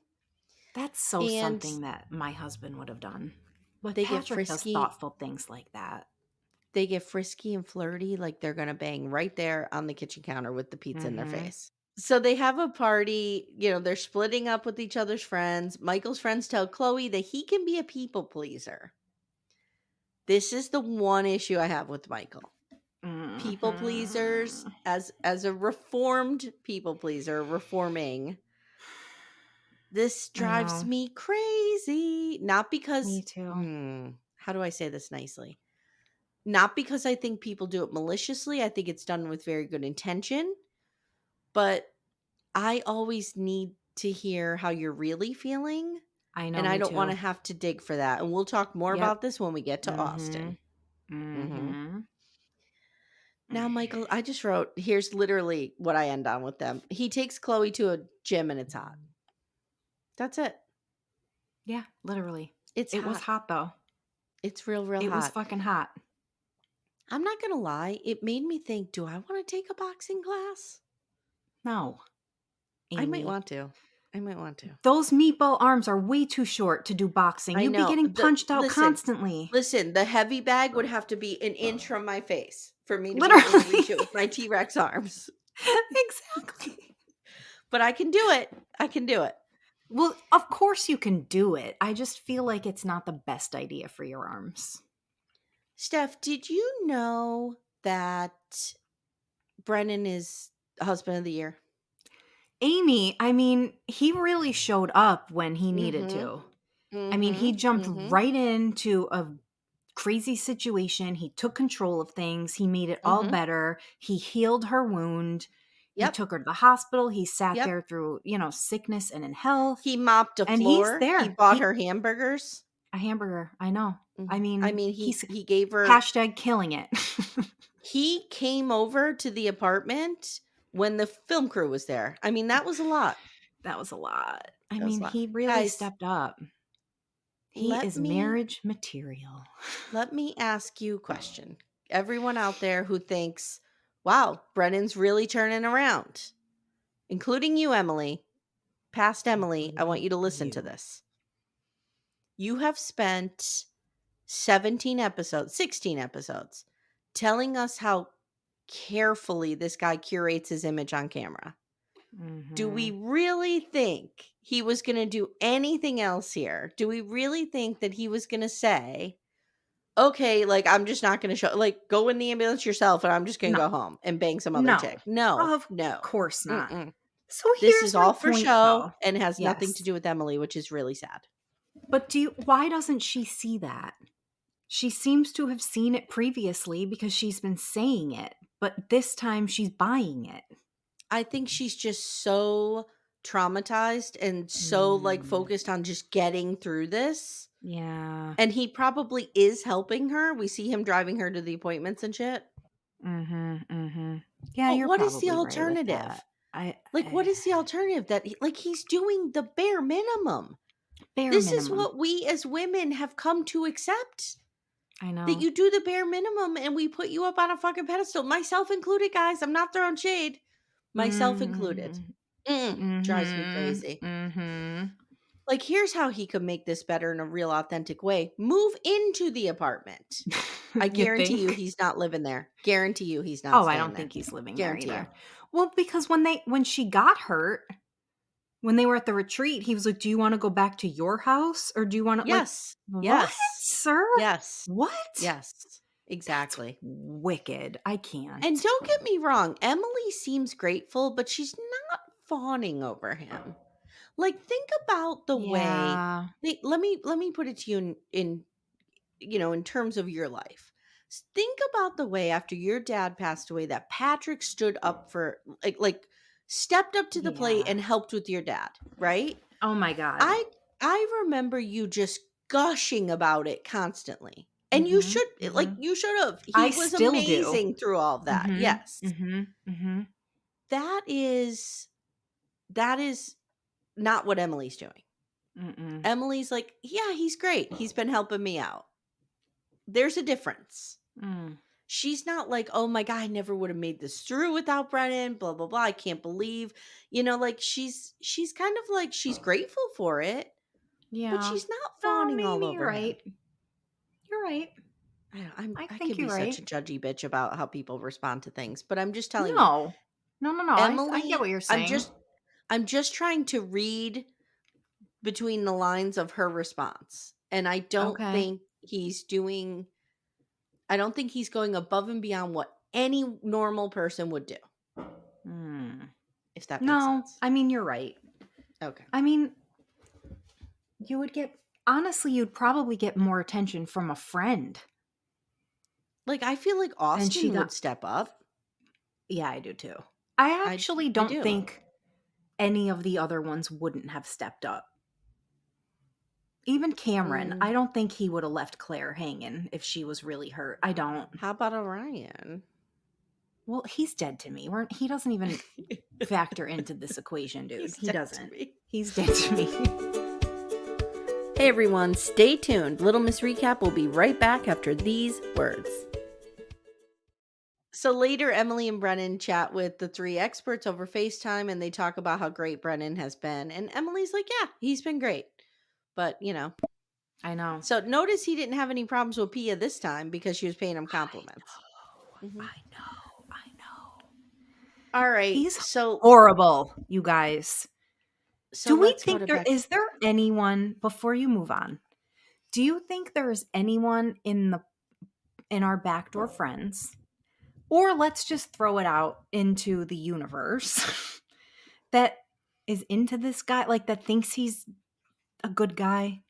[SPEAKER 2] That's so
[SPEAKER 1] And
[SPEAKER 2] something that my husband would have done. But
[SPEAKER 1] they get
[SPEAKER 2] Patrick does
[SPEAKER 1] frisky.
[SPEAKER 2] thoughtful things like that.
[SPEAKER 1] They get frisky and flirty, like they're gonna bang right there on the kitchen counter with the pizza in their
[SPEAKER 2] Mm-hmm.
[SPEAKER 1] face. So they have a party, they're splitting up with each other's friends. Michael's friends tell Chloe that he can be a people pleaser. This is the one issue I have with Michael. People pleasers,
[SPEAKER 2] Mm-hmm.
[SPEAKER 1] as a reformed people pleaser, reforming, this
[SPEAKER 2] I
[SPEAKER 1] drives
[SPEAKER 2] know.
[SPEAKER 1] me crazy. Not because,
[SPEAKER 2] Me too.
[SPEAKER 1] how do I say this nicely? Not because I think people do it maliciously. I think it's done with very good intention. But I always need to hear how you're really feeling.
[SPEAKER 2] I know,
[SPEAKER 1] And I
[SPEAKER 2] me
[SPEAKER 1] don't want
[SPEAKER 2] too.
[SPEAKER 1] to have to dig for that. And we'll talk more
[SPEAKER 2] Yep.
[SPEAKER 1] about this when we get to
[SPEAKER 2] Mm-hmm.
[SPEAKER 1] Austin. hmm
[SPEAKER 2] Mm-hmm.
[SPEAKER 1] Now, Michael, I just wrote, here's literally what I end on with them. He takes Chloe to a gym and it's hot. That's it.
[SPEAKER 2] Yeah, literally.
[SPEAKER 1] It's
[SPEAKER 2] It was
[SPEAKER 1] hot.
[SPEAKER 2] hot though.
[SPEAKER 1] It's real
[SPEAKER 2] It was
[SPEAKER 1] hot.
[SPEAKER 2] fucking hot.
[SPEAKER 1] I'm not going to lie. It made me think, do I want to take a boxing class?
[SPEAKER 2] No,
[SPEAKER 1] I might
[SPEAKER 2] Amy.
[SPEAKER 1] want to.
[SPEAKER 2] Those meatball arms are way too short to do boxing.
[SPEAKER 1] I
[SPEAKER 2] You'd be
[SPEAKER 1] know.
[SPEAKER 2] getting punched out constantly.
[SPEAKER 1] Listen, the heavy bag would have to be an inch from my face for me to be able to
[SPEAKER 2] Literally.
[SPEAKER 1] reach it with my T-Rex arms.
[SPEAKER 2] Exactly.
[SPEAKER 1] But I can do it.
[SPEAKER 2] Well, of course you can do it. I just feel like it's not the best idea for your arms.
[SPEAKER 1] Steph, did you know that Brennan is husband of the year?
[SPEAKER 2] Amy, I mean, he really showed up when he needed
[SPEAKER 1] Mm-hmm.
[SPEAKER 2] to. I mean, he
[SPEAKER 1] Mm-hmm.
[SPEAKER 2] jumped
[SPEAKER 1] Mm-hmm.
[SPEAKER 2] right into a crazy situation. He took control of things. He made it all
[SPEAKER 1] Mm-hmm.
[SPEAKER 2] better. He healed her wound. He
[SPEAKER 1] Yep.
[SPEAKER 2] took her to the hospital. He sat
[SPEAKER 1] Yep.
[SPEAKER 2] there through, sickness and in health.
[SPEAKER 1] He mopped a
[SPEAKER 2] And he's
[SPEAKER 1] floor. He
[SPEAKER 2] there.
[SPEAKER 1] bought her hamburgers.
[SPEAKER 2] A hamburger. I know. I
[SPEAKER 1] I
[SPEAKER 2] mean,
[SPEAKER 1] mean,
[SPEAKER 2] he's
[SPEAKER 1] he gave her.
[SPEAKER 2] hashtag killing it.
[SPEAKER 1] He came over to the apartment when the film crew was there. I mean, that was a lot.
[SPEAKER 2] That was a lot. I
[SPEAKER 1] That was
[SPEAKER 2] mean,
[SPEAKER 1] a lot.
[SPEAKER 2] he really
[SPEAKER 1] Guys,
[SPEAKER 2] stepped up. He
[SPEAKER 1] let
[SPEAKER 2] is
[SPEAKER 1] me
[SPEAKER 2] marriage material.
[SPEAKER 1] ask you a question. Everyone out there who thinks, wow, Brennan's really turning around, including you, Emily, past Emily, I want you to listen to this. You have spent 16 episodes telling us how carefully this guy curates his image on camera. Do we really think he was going to do anything else here? Do we really think that he was going to say, okay, like, I'm just not going to show, like, go in the ambulance yourself and I'm just going to
[SPEAKER 2] No,
[SPEAKER 1] go home and bang some other
[SPEAKER 2] no,
[SPEAKER 1] chick? No,
[SPEAKER 2] of
[SPEAKER 1] no.
[SPEAKER 2] course not.
[SPEAKER 1] Mm-mm.
[SPEAKER 2] So
[SPEAKER 1] This
[SPEAKER 2] here's
[SPEAKER 1] is
[SPEAKER 2] my
[SPEAKER 1] all for
[SPEAKER 2] point,
[SPEAKER 1] show
[SPEAKER 2] though.
[SPEAKER 1] and has nothing to
[SPEAKER 2] Yes,
[SPEAKER 1] do with Emily, which is really sad.
[SPEAKER 2] but why doesn't she see that? She seems to have seen it previously because she's been saying it, but this time she's buying it.
[SPEAKER 1] I think she's just so traumatized and so like focused on just getting through this.
[SPEAKER 2] Yeah.
[SPEAKER 1] And he probably is helping her. We see him driving her to the appointments and shit.
[SPEAKER 2] Yeah,
[SPEAKER 1] But
[SPEAKER 2] you're
[SPEAKER 1] what is the
[SPEAKER 2] probably right with
[SPEAKER 1] alternative?
[SPEAKER 2] that.
[SPEAKER 1] What is the alternative that he's doing the bare minimum?
[SPEAKER 2] Bare
[SPEAKER 1] This is
[SPEAKER 2] minimum.
[SPEAKER 1] what we as women have come to accept.
[SPEAKER 2] I know.
[SPEAKER 1] That you do the bare minimum and we put you up on a fucking pedestal. Myself included, guys. I'm not throwing shade. Myself included. Drives me crazy. Like, here's how he could make this better in a real authentic way. Move into the apartment. I guarantee you he's not living there. Guarantee you he's not staying
[SPEAKER 2] I don't
[SPEAKER 1] there.
[SPEAKER 2] think he's living
[SPEAKER 1] Guarantee
[SPEAKER 2] there
[SPEAKER 1] you.
[SPEAKER 2] either. Well, because when she got hurt, when they were at the retreat, he was like, "Do you want to go back to your house or do you want to
[SPEAKER 1] Yes.
[SPEAKER 2] like what,
[SPEAKER 1] Yes.
[SPEAKER 2] sir?
[SPEAKER 1] Yes.
[SPEAKER 2] What?
[SPEAKER 1] Yes. Exactly.
[SPEAKER 2] That's wicked. I can't."
[SPEAKER 1] And don't get me wrong, Emily seems grateful, but she's not fawning over him. Like, think about the way. Let me put it to you in terms of your life. Think about the way after your dad passed away that Patrick stood up for like stepped up to the plate and helped with your dad, right?
[SPEAKER 2] Oh my God.
[SPEAKER 1] I remember you just gushing about it constantly. And you should you should have. He
[SPEAKER 2] I
[SPEAKER 1] was
[SPEAKER 2] still
[SPEAKER 1] amazing
[SPEAKER 2] do.
[SPEAKER 1] through all of that. Yes. That is not what Emily's doing. Emily's like, yeah, he's great. He's been helping me out. There's a difference. She's not like, oh my God, I never would have made this through without Brennan, blah, blah, blah. I can't believe, like she's kind of like, she's grateful for it,
[SPEAKER 2] Yeah.
[SPEAKER 1] But she's not fawning all over
[SPEAKER 2] you're right.
[SPEAKER 1] him.
[SPEAKER 2] You're right.
[SPEAKER 1] I
[SPEAKER 2] think
[SPEAKER 1] can be
[SPEAKER 2] you're
[SPEAKER 1] such
[SPEAKER 2] right.
[SPEAKER 1] a judgy bitch about how people respond to things, but I'm just telling you,
[SPEAKER 2] No. No. I get
[SPEAKER 1] Emily,
[SPEAKER 2] what you're saying.
[SPEAKER 1] I'm just trying to read between the lines of her response. And I don't
[SPEAKER 2] Okay.
[SPEAKER 1] think I don't think he's going above and beyond what any normal person would do, if that makes
[SPEAKER 2] No,
[SPEAKER 1] sense.
[SPEAKER 2] I mean, you're right.
[SPEAKER 1] Okay.
[SPEAKER 2] I mean, you'd probably get more attention from a friend.
[SPEAKER 1] Like, I feel like
[SPEAKER 2] And she
[SPEAKER 1] Austin would
[SPEAKER 2] got,
[SPEAKER 1] step up.
[SPEAKER 2] yeah, I do too. I actually
[SPEAKER 1] I
[SPEAKER 2] don't
[SPEAKER 1] do.
[SPEAKER 2] think any of the other ones wouldn't have stepped up. Even Cameron, I don't think he would have left Claire hanging if she was really hurt. I don't.
[SPEAKER 1] How about Orion?
[SPEAKER 2] Well, he's dead to me. He doesn't even factor into this equation, dude. He doesn't. He's dead to me.
[SPEAKER 1] Hey everyone, stay tuned. Little Miss Recap will be right back after these words. So later, Emily and Brennan chat with the three experts over FaceTime, and they talk about how great Brennan has been. And Emily's like, yeah, he's been great. But,
[SPEAKER 2] I know.
[SPEAKER 1] So notice he didn't have any problems with Pia this time because she was paying him compliments.
[SPEAKER 2] I know.
[SPEAKER 1] All right.
[SPEAKER 2] He's
[SPEAKER 1] so
[SPEAKER 2] horrible, you guys.
[SPEAKER 1] So
[SPEAKER 2] Do we
[SPEAKER 1] let's go
[SPEAKER 2] think
[SPEAKER 1] to
[SPEAKER 2] is there anyone, before you move on, do you think there's anyone in our backdoor friends, or let's just throw it out into the universe, that is into this guy, like that thinks he's a good guy?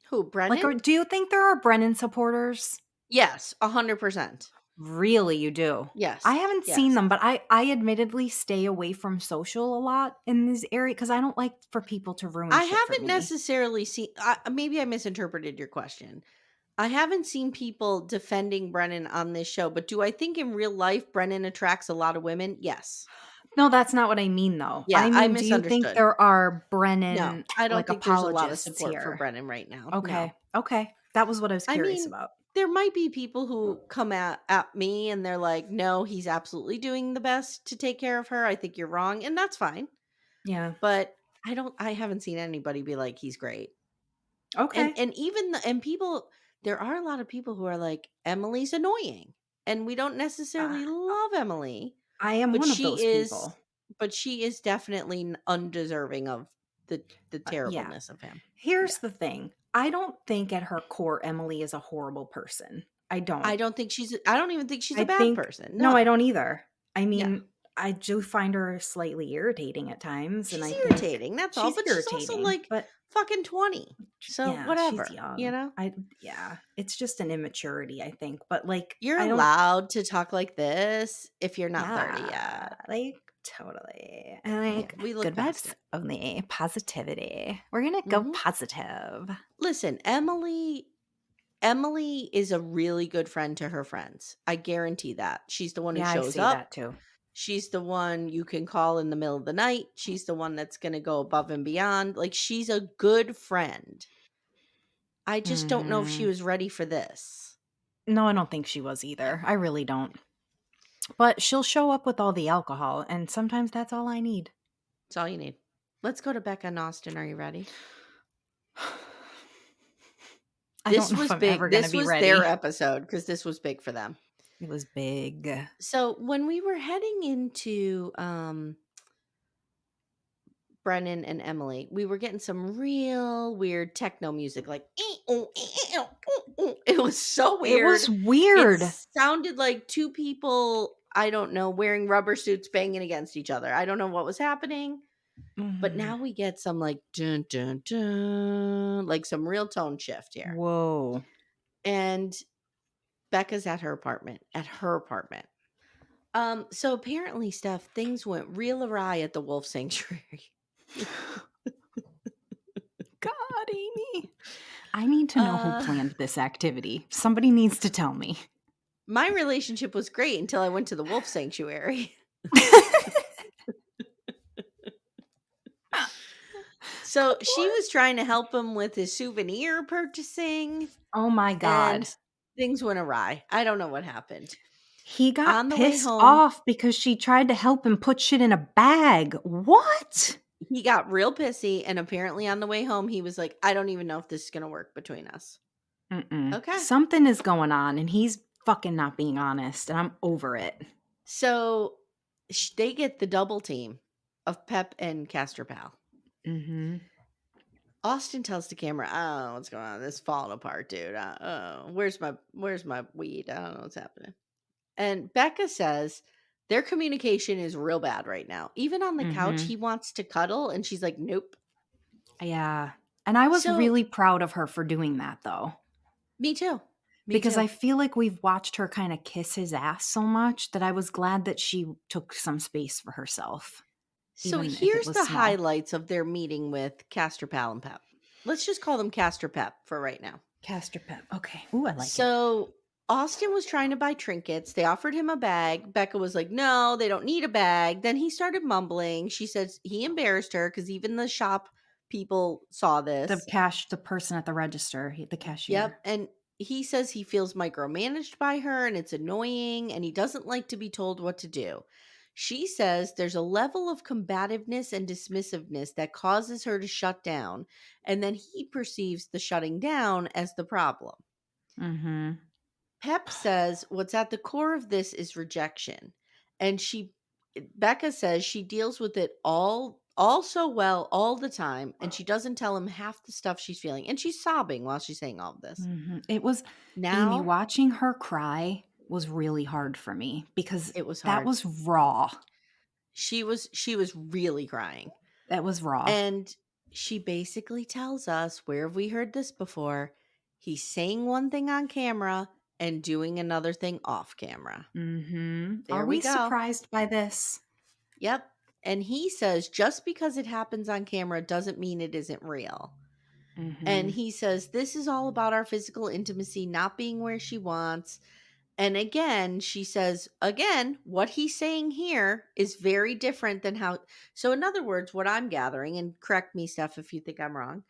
[SPEAKER 1] Who, Brennan?
[SPEAKER 2] Like, do you think there are Brennan supporters?
[SPEAKER 1] Yes, 100%.
[SPEAKER 2] Really, you do?
[SPEAKER 1] Yes.
[SPEAKER 2] I haven't seen them, but I admittedly stay away from social a lot in this area because I don't like for people to ruin
[SPEAKER 1] I
[SPEAKER 2] shit for
[SPEAKER 1] haven't
[SPEAKER 2] me.
[SPEAKER 1] necessarily seen, maybe I misinterpreted your question. I haven't seen people defending Brennan on this show, but do I think in real life Brennan attracts a lot of women? Yes.
[SPEAKER 2] No, that's not what I mean, though.
[SPEAKER 1] Yeah,
[SPEAKER 2] I
[SPEAKER 1] I
[SPEAKER 2] mean, do you think
[SPEAKER 1] misunderstood.
[SPEAKER 2] there are
[SPEAKER 1] No,
[SPEAKER 2] Brennan,
[SPEAKER 1] I don't
[SPEAKER 2] like,
[SPEAKER 1] think there's a lot of
[SPEAKER 2] apologists
[SPEAKER 1] support for
[SPEAKER 2] here?
[SPEAKER 1] Brennan right now.
[SPEAKER 2] Okay.
[SPEAKER 1] No.
[SPEAKER 2] Okay. That was what I was
[SPEAKER 1] I
[SPEAKER 2] curious
[SPEAKER 1] mean,
[SPEAKER 2] about.
[SPEAKER 1] there might be people who come at me and they're like, no, he's absolutely doing the best to take care of her. I think you're wrong. And that's fine.
[SPEAKER 2] Yeah.
[SPEAKER 1] But I haven't seen anybody be like, he's great.
[SPEAKER 2] Okay.
[SPEAKER 1] And even people, there are a lot of people who are like, Emily's annoying. And we don't necessarily love Emily.
[SPEAKER 2] I am one of those people.
[SPEAKER 1] But she is definitely undeserving of the terribleness of him.
[SPEAKER 2] Here's the thing. I don't think at her core Emily is a horrible person. I don't.
[SPEAKER 1] I don't even think she's a bad person.
[SPEAKER 2] No, I don't either. I mean,
[SPEAKER 1] Yeah.
[SPEAKER 2] I do find her slightly irritating at times.
[SPEAKER 1] She's
[SPEAKER 2] and
[SPEAKER 1] irritating, that's all. But she's also like fucking 20. So
[SPEAKER 2] yeah,
[SPEAKER 1] whatever.
[SPEAKER 2] She's young. It's just an immaturity, I think. But like,
[SPEAKER 1] you're allowed to talk like this if you're not 30 yet.
[SPEAKER 2] Like, totally. And like,
[SPEAKER 1] we look
[SPEAKER 2] good
[SPEAKER 1] past
[SPEAKER 2] vibes
[SPEAKER 1] it.
[SPEAKER 2] only. Positivity. We're gonna go positive.
[SPEAKER 1] Listen, Emily is a really good friend to her friends. I guarantee that. She's the one who shows up.
[SPEAKER 2] That too.
[SPEAKER 1] She's the one you can call in the middle of the night. She's the one that's going to go above and beyond. Like, she's a good friend. I just don't know if she was ready for this.
[SPEAKER 2] No, I don't think she was either. I really don't. But she'll show up with all the alcohol, and sometimes that's all I need.
[SPEAKER 1] That's all you need. Let's go to Becca and Austin. Are you ready? This was big. This was their episode because this was big for them.
[SPEAKER 2] It was big.
[SPEAKER 1] So when we were heading into Brennan and Emily, we were getting some real weird techno music, like it was so weird.
[SPEAKER 2] It was weird.
[SPEAKER 1] It sounded like two people, I don't know, wearing rubber suits banging against each other. I don't know what was happening. But now we get some like dun dun dun, like some real tone shift here.
[SPEAKER 2] Whoa.
[SPEAKER 1] And Becca's at her apartment. So apparently, Steph, things went real awry at the wolf sanctuary.
[SPEAKER 2] God, Amy. I need to know who planned this activity. Somebody needs to tell me.
[SPEAKER 1] My relationship was great until I went to the wolf sanctuary. So she was trying to help him with his souvenir purchasing.
[SPEAKER 2] Oh my God.
[SPEAKER 1] And things went awry. I don't know what happened.
[SPEAKER 2] He got pissed off because she tried to help him put shit in a bag. What?
[SPEAKER 1] he got real pissy, and apparently on the way home, he was like, I don't even know if this is going to work between us. Okay.
[SPEAKER 2] Something is going on, and he's fucking not being honest, and I'm over it.
[SPEAKER 1] So they get the double team of Pep and Castor Pal. Austin tells the camera, I don't know what's going on. This is falling apart, dude. Where's my weed? I don't know what's happening. And Becca says their communication is real bad right now. Even on the couch, he wants to cuddle, and she's like, nope.
[SPEAKER 2] Yeah. And I was really proud of her for doing that, though.
[SPEAKER 1] Me too.
[SPEAKER 2] Because I feel like we've watched her kind of kiss his ass so much that I was glad that she took some space for herself.
[SPEAKER 1] So here's the highlights of their meeting with Castor Pal and Pep. Let's just call them Castor Pep for right now.
[SPEAKER 2] Castor Pep. Okay. Ooh, I like it.
[SPEAKER 1] So Austin was trying to buy trinkets. They offered him a bag. Becca was like, no, they don't need a bag. Then he started mumbling. She said he embarrassed her because even the shop people saw this.
[SPEAKER 2] The person at the register, the cashier.
[SPEAKER 1] Yep. And he says he feels micromanaged by her and it's annoying and he doesn't like to be told what to do. She says there's a level of combativeness and dismissiveness that causes her to shut down, and then he perceives the shutting down as the problem. Pep says what's at the core of this is rejection, and Becca says she deals with it all so well all the time, and she doesn't tell him half the stuff she's feeling, and she's sobbing while she's saying all of this.
[SPEAKER 2] It was Amy, watching her cry was really hard for me because
[SPEAKER 1] it was hard.
[SPEAKER 2] That was raw.
[SPEAKER 1] She was really crying.
[SPEAKER 2] That was raw.
[SPEAKER 1] And she basically tells us, where have we heard this before? He's saying one thing on camera and doing another thing off camera.
[SPEAKER 2] Are we surprised by this?
[SPEAKER 1] Yep. And he says just because it happens on camera doesn't mean it isn't real. And he says this is all about our physical intimacy not being where she wants. And again, she says, what he's saying here is very different than how. So in other words, what I'm gathering, and correct me, Steph, if you think I'm wrong,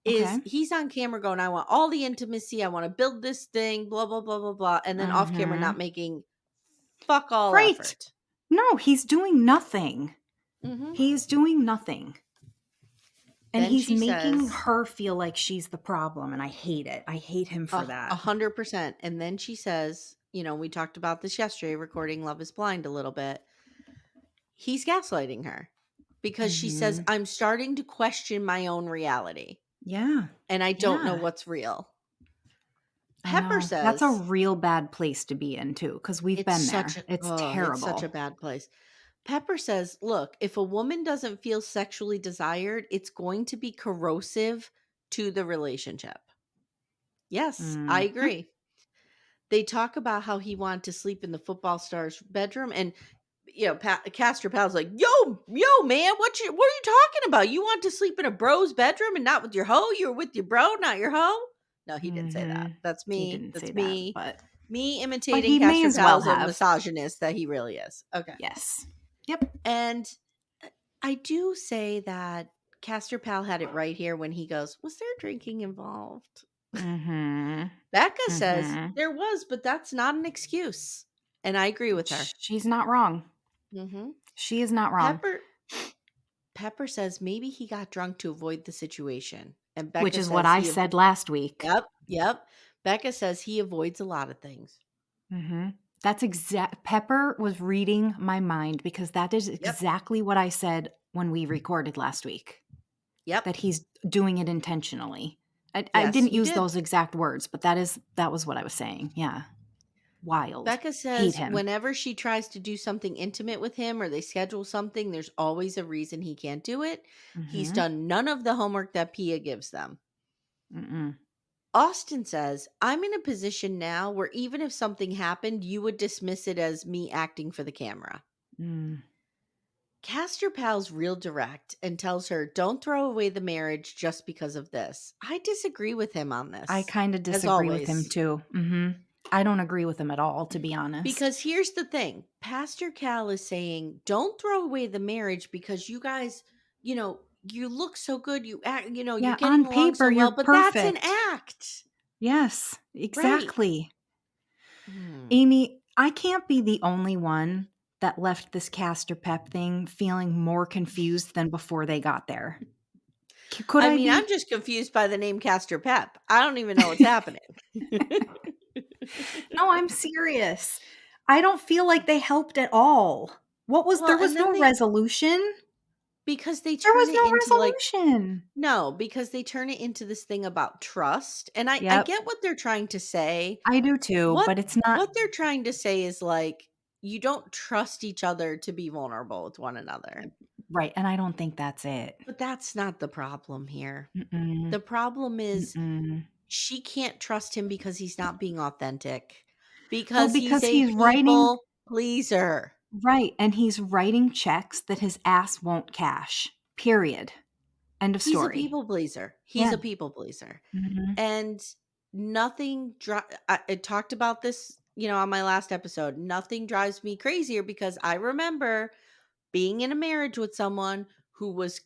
[SPEAKER 1] is he's on camera going, I want all the intimacy. I want to build this thing, blah, blah, blah, blah, blah. And then off camera, not making fuck all effort.
[SPEAKER 2] No, he's doing nothing. He's doing nothing. And then he's making her feel like she's the problem. And I hate it. I hate him for that.
[SPEAKER 1] 100%. And then she says, we talked about this yesterday, recording Love is Blind a little bit. He's gaslighting her because she says, I'm starting to question my own reality.
[SPEAKER 2] Yeah.
[SPEAKER 1] And I don't know what's real. Pepper says.
[SPEAKER 2] That's a real bad place to be in, too, because we've been there. It's terrible.
[SPEAKER 1] It's such a bad place. Pepper says, look, if a woman doesn't feel sexually desired, it's going to be corrosive to the relationship. Yes, I agree. They talk about how he wanted to sleep in the football star's bedroom, and Castor Pal's like, yo, man, what are you talking about? You want to sleep in a bro's bedroom and not with your hoe? You're with your bro, not your hoe. No, he didn't say that. That's me. That's me. Me imitating Castor Pal's a misogynist that he really is. Okay.
[SPEAKER 2] Yes. Yep.
[SPEAKER 1] And I do say that Castor Pal had it right here when he goes, was there drinking involved? Becca says there was, but that's not an excuse. And I agree with her.
[SPEAKER 2] She's not wrong. She is not wrong.
[SPEAKER 1] Pepper says maybe he got drunk to avoid the situation. And Becca
[SPEAKER 2] Which is what I said last week.
[SPEAKER 1] Yep. Becca says he avoids a lot of things.
[SPEAKER 2] That's Pepper was reading my mind because that is exactly what I said when we recorded last week.
[SPEAKER 1] Yep.
[SPEAKER 2] That he's doing it intentionally. I didn't use those exact words, but that was what I was saying. Yeah. Wild.
[SPEAKER 1] Becca says whenever she tries to do something intimate with him or they schedule something, there's always a reason he can't do it. He's done none of the homework that Pia gives them. Austin says, I'm in a position now where even if something happened, you would dismiss it as me acting for the camera. Castor Pal's real direct and tells her, don't throw away the marriage just because of this. I disagree with him on this.
[SPEAKER 2] I kind of disagree with him too. I don't agree with him at all, to be honest.
[SPEAKER 1] Because here's the thing. Pastor Cal is saying, don't throw away the marriage because you guys, you look so good. You act, you're getting
[SPEAKER 2] on
[SPEAKER 1] along
[SPEAKER 2] paper,
[SPEAKER 1] so well,
[SPEAKER 2] you're
[SPEAKER 1] but
[SPEAKER 2] perfect.
[SPEAKER 1] that's an act.
[SPEAKER 2] Yes, exactly.
[SPEAKER 1] Right.
[SPEAKER 2] Amy, I can't be the only one that left this Castor Pep thing feeling more confused than before they got there? Could
[SPEAKER 1] I
[SPEAKER 2] I
[SPEAKER 1] mean, I'm
[SPEAKER 2] be?
[SPEAKER 1] just confused by the name Castor Pep. I don't even know what's happening.
[SPEAKER 2] No, I'm serious. I don't feel like they helped at all.
[SPEAKER 1] Well,
[SPEAKER 2] There
[SPEAKER 1] and
[SPEAKER 2] was
[SPEAKER 1] then
[SPEAKER 2] no resolution?
[SPEAKER 1] because they
[SPEAKER 2] There
[SPEAKER 1] turn
[SPEAKER 2] was
[SPEAKER 1] it
[SPEAKER 2] no
[SPEAKER 1] into like,
[SPEAKER 2] resolution.
[SPEAKER 1] no, because they turn it into this thing about trust. And I
[SPEAKER 2] Yep,
[SPEAKER 1] get what they're trying to say.
[SPEAKER 2] I do too,
[SPEAKER 1] What
[SPEAKER 2] but it's not
[SPEAKER 1] what they're trying to say is like, you don't trust each other to be vulnerable with one another.
[SPEAKER 2] right, and I don't think that's it.
[SPEAKER 1] But that's not the problem here.
[SPEAKER 2] Mm-mm,
[SPEAKER 1] The problem is
[SPEAKER 2] mm-mm.
[SPEAKER 1] she can't trust him because he's not being authentic.
[SPEAKER 2] Well,
[SPEAKER 1] Because he's
[SPEAKER 2] because
[SPEAKER 1] a
[SPEAKER 2] he's writing
[SPEAKER 1] people pleaser.
[SPEAKER 2] right, and he's writing checks that his ass won't cash. Period. End of
[SPEAKER 1] He's a
[SPEAKER 2] story.
[SPEAKER 1] people pleaser. He's
[SPEAKER 2] Yeah.
[SPEAKER 1] a people pleaser.
[SPEAKER 2] Mhm.
[SPEAKER 1] And nothing I talked about this, on my last episode. Nothing drives me crazier because I remember being in a marriage with someone who was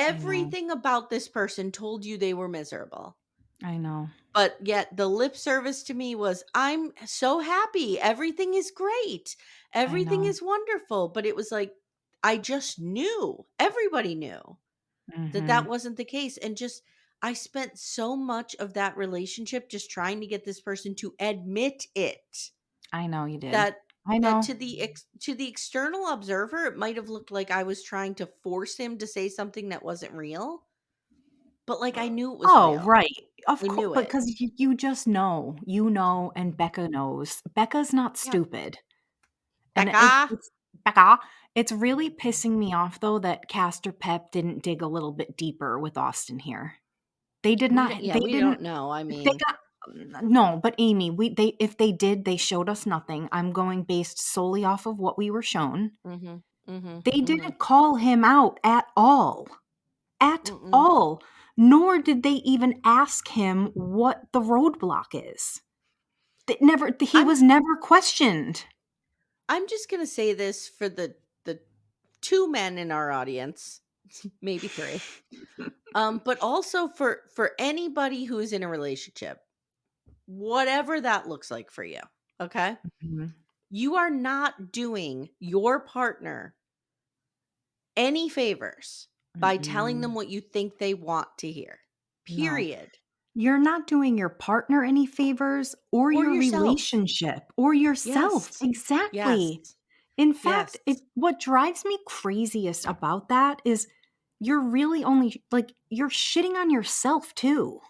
[SPEAKER 2] I know.
[SPEAKER 1] everything about this person told you they were miserable.
[SPEAKER 2] I know.
[SPEAKER 1] But yet the lip service to me was, I'm so happy. Everything is great.
[SPEAKER 2] I
[SPEAKER 1] Everything
[SPEAKER 2] know.
[SPEAKER 1] is wonderful. But it was like, I just knew, everybody knew that that
[SPEAKER 2] Mhm.
[SPEAKER 1] wasn't the case. And just, I spent so much of that relationship just trying to get this person to admit it.
[SPEAKER 2] I know you did.
[SPEAKER 1] That
[SPEAKER 2] I
[SPEAKER 1] that
[SPEAKER 2] know.
[SPEAKER 1] to the external observer, it might have looked like I was trying to force him to say something that wasn't real. But like I knew it was
[SPEAKER 2] Oh,
[SPEAKER 1] real.
[SPEAKER 2] right. Of
[SPEAKER 1] I
[SPEAKER 2] course,
[SPEAKER 1] knew it.
[SPEAKER 2] because you just know. You know, and Becca knows. Becca's not
[SPEAKER 1] Yeah.
[SPEAKER 2] stupid. And
[SPEAKER 1] Becca.
[SPEAKER 2] it's Becca. It's really pissing me off though that Castor Pep didn't dig a little bit deeper with Austin here. They did
[SPEAKER 1] We
[SPEAKER 2] not
[SPEAKER 1] don't, yeah,
[SPEAKER 2] they
[SPEAKER 1] we
[SPEAKER 2] didn't
[SPEAKER 1] don't know. I
[SPEAKER 2] they
[SPEAKER 1] mean,
[SPEAKER 2] got no, but Amy, they if they did, they showed us nothing. I'm going based solely off of what we were shown.
[SPEAKER 1] mhm. Mhm.
[SPEAKER 2] They
[SPEAKER 1] Mhm.
[SPEAKER 2] didn't call him out at all. At
[SPEAKER 1] Mm-mm.
[SPEAKER 2] all. Nor did they even ask him what the roadblock is. He
[SPEAKER 1] I'm
[SPEAKER 2] was never questioned.
[SPEAKER 1] I'm just going to say this for the two men in our audience, maybe three. But also for anybody who is in a relationship, whatever that looks like for you, okay?
[SPEAKER 2] Mhm.
[SPEAKER 1] You are not doing your partner any favors by telling them
[SPEAKER 2] Mm-mm.
[SPEAKER 1] what you think they want to hear.
[SPEAKER 2] No.
[SPEAKER 1] Period.
[SPEAKER 2] You're not doing your partner any favors or
[SPEAKER 1] Or
[SPEAKER 2] your
[SPEAKER 1] yourself.
[SPEAKER 2] relationship or yourself.
[SPEAKER 1] Yes. Yes.
[SPEAKER 2] Exactly. In fact,
[SPEAKER 1] Yes.
[SPEAKER 2] what drives me craziest about that is you're really only like you're shitting on yourself too.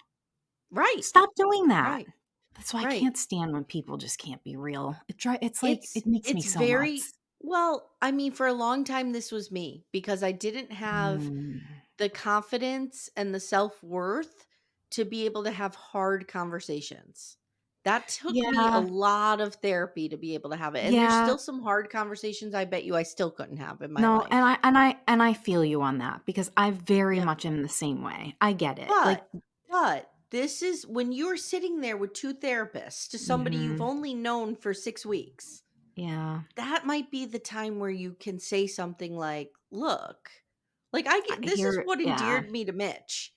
[SPEAKER 1] Right.
[SPEAKER 2] Stop doing that.
[SPEAKER 1] Right.
[SPEAKER 2] That's why I
[SPEAKER 1] Right.
[SPEAKER 2] can't stand when people just can't be real. It's like
[SPEAKER 1] It's
[SPEAKER 2] it makes me
[SPEAKER 1] it's
[SPEAKER 2] so
[SPEAKER 1] very
[SPEAKER 2] nuts.
[SPEAKER 1] well, I mean, for a long time this was me because I didn't have
[SPEAKER 2] Mm.
[SPEAKER 1] the confidence and the self-worth to be able to have hard conversations. That took me a
[SPEAKER 2] Yeah.
[SPEAKER 1] lot of therapy to be able to have it. And there's
[SPEAKER 2] Yeah.
[SPEAKER 1] still some hard conversations I bet you I still couldn't have in my
[SPEAKER 2] No, and
[SPEAKER 1] life.
[SPEAKER 2] I feel you on that because I very
[SPEAKER 1] Yep.
[SPEAKER 2] much am the same way. I get it. Like,
[SPEAKER 1] But this is when you're sitting there with two therapists to somebody you've
[SPEAKER 2] mhm.
[SPEAKER 1] only known for 6 weeks.
[SPEAKER 2] Yeah.
[SPEAKER 1] That might be the time where you can say something like, "Look, like I
[SPEAKER 2] I
[SPEAKER 1] get this is
[SPEAKER 2] hear
[SPEAKER 1] what
[SPEAKER 2] yeah.
[SPEAKER 1] endeared me to Mitch,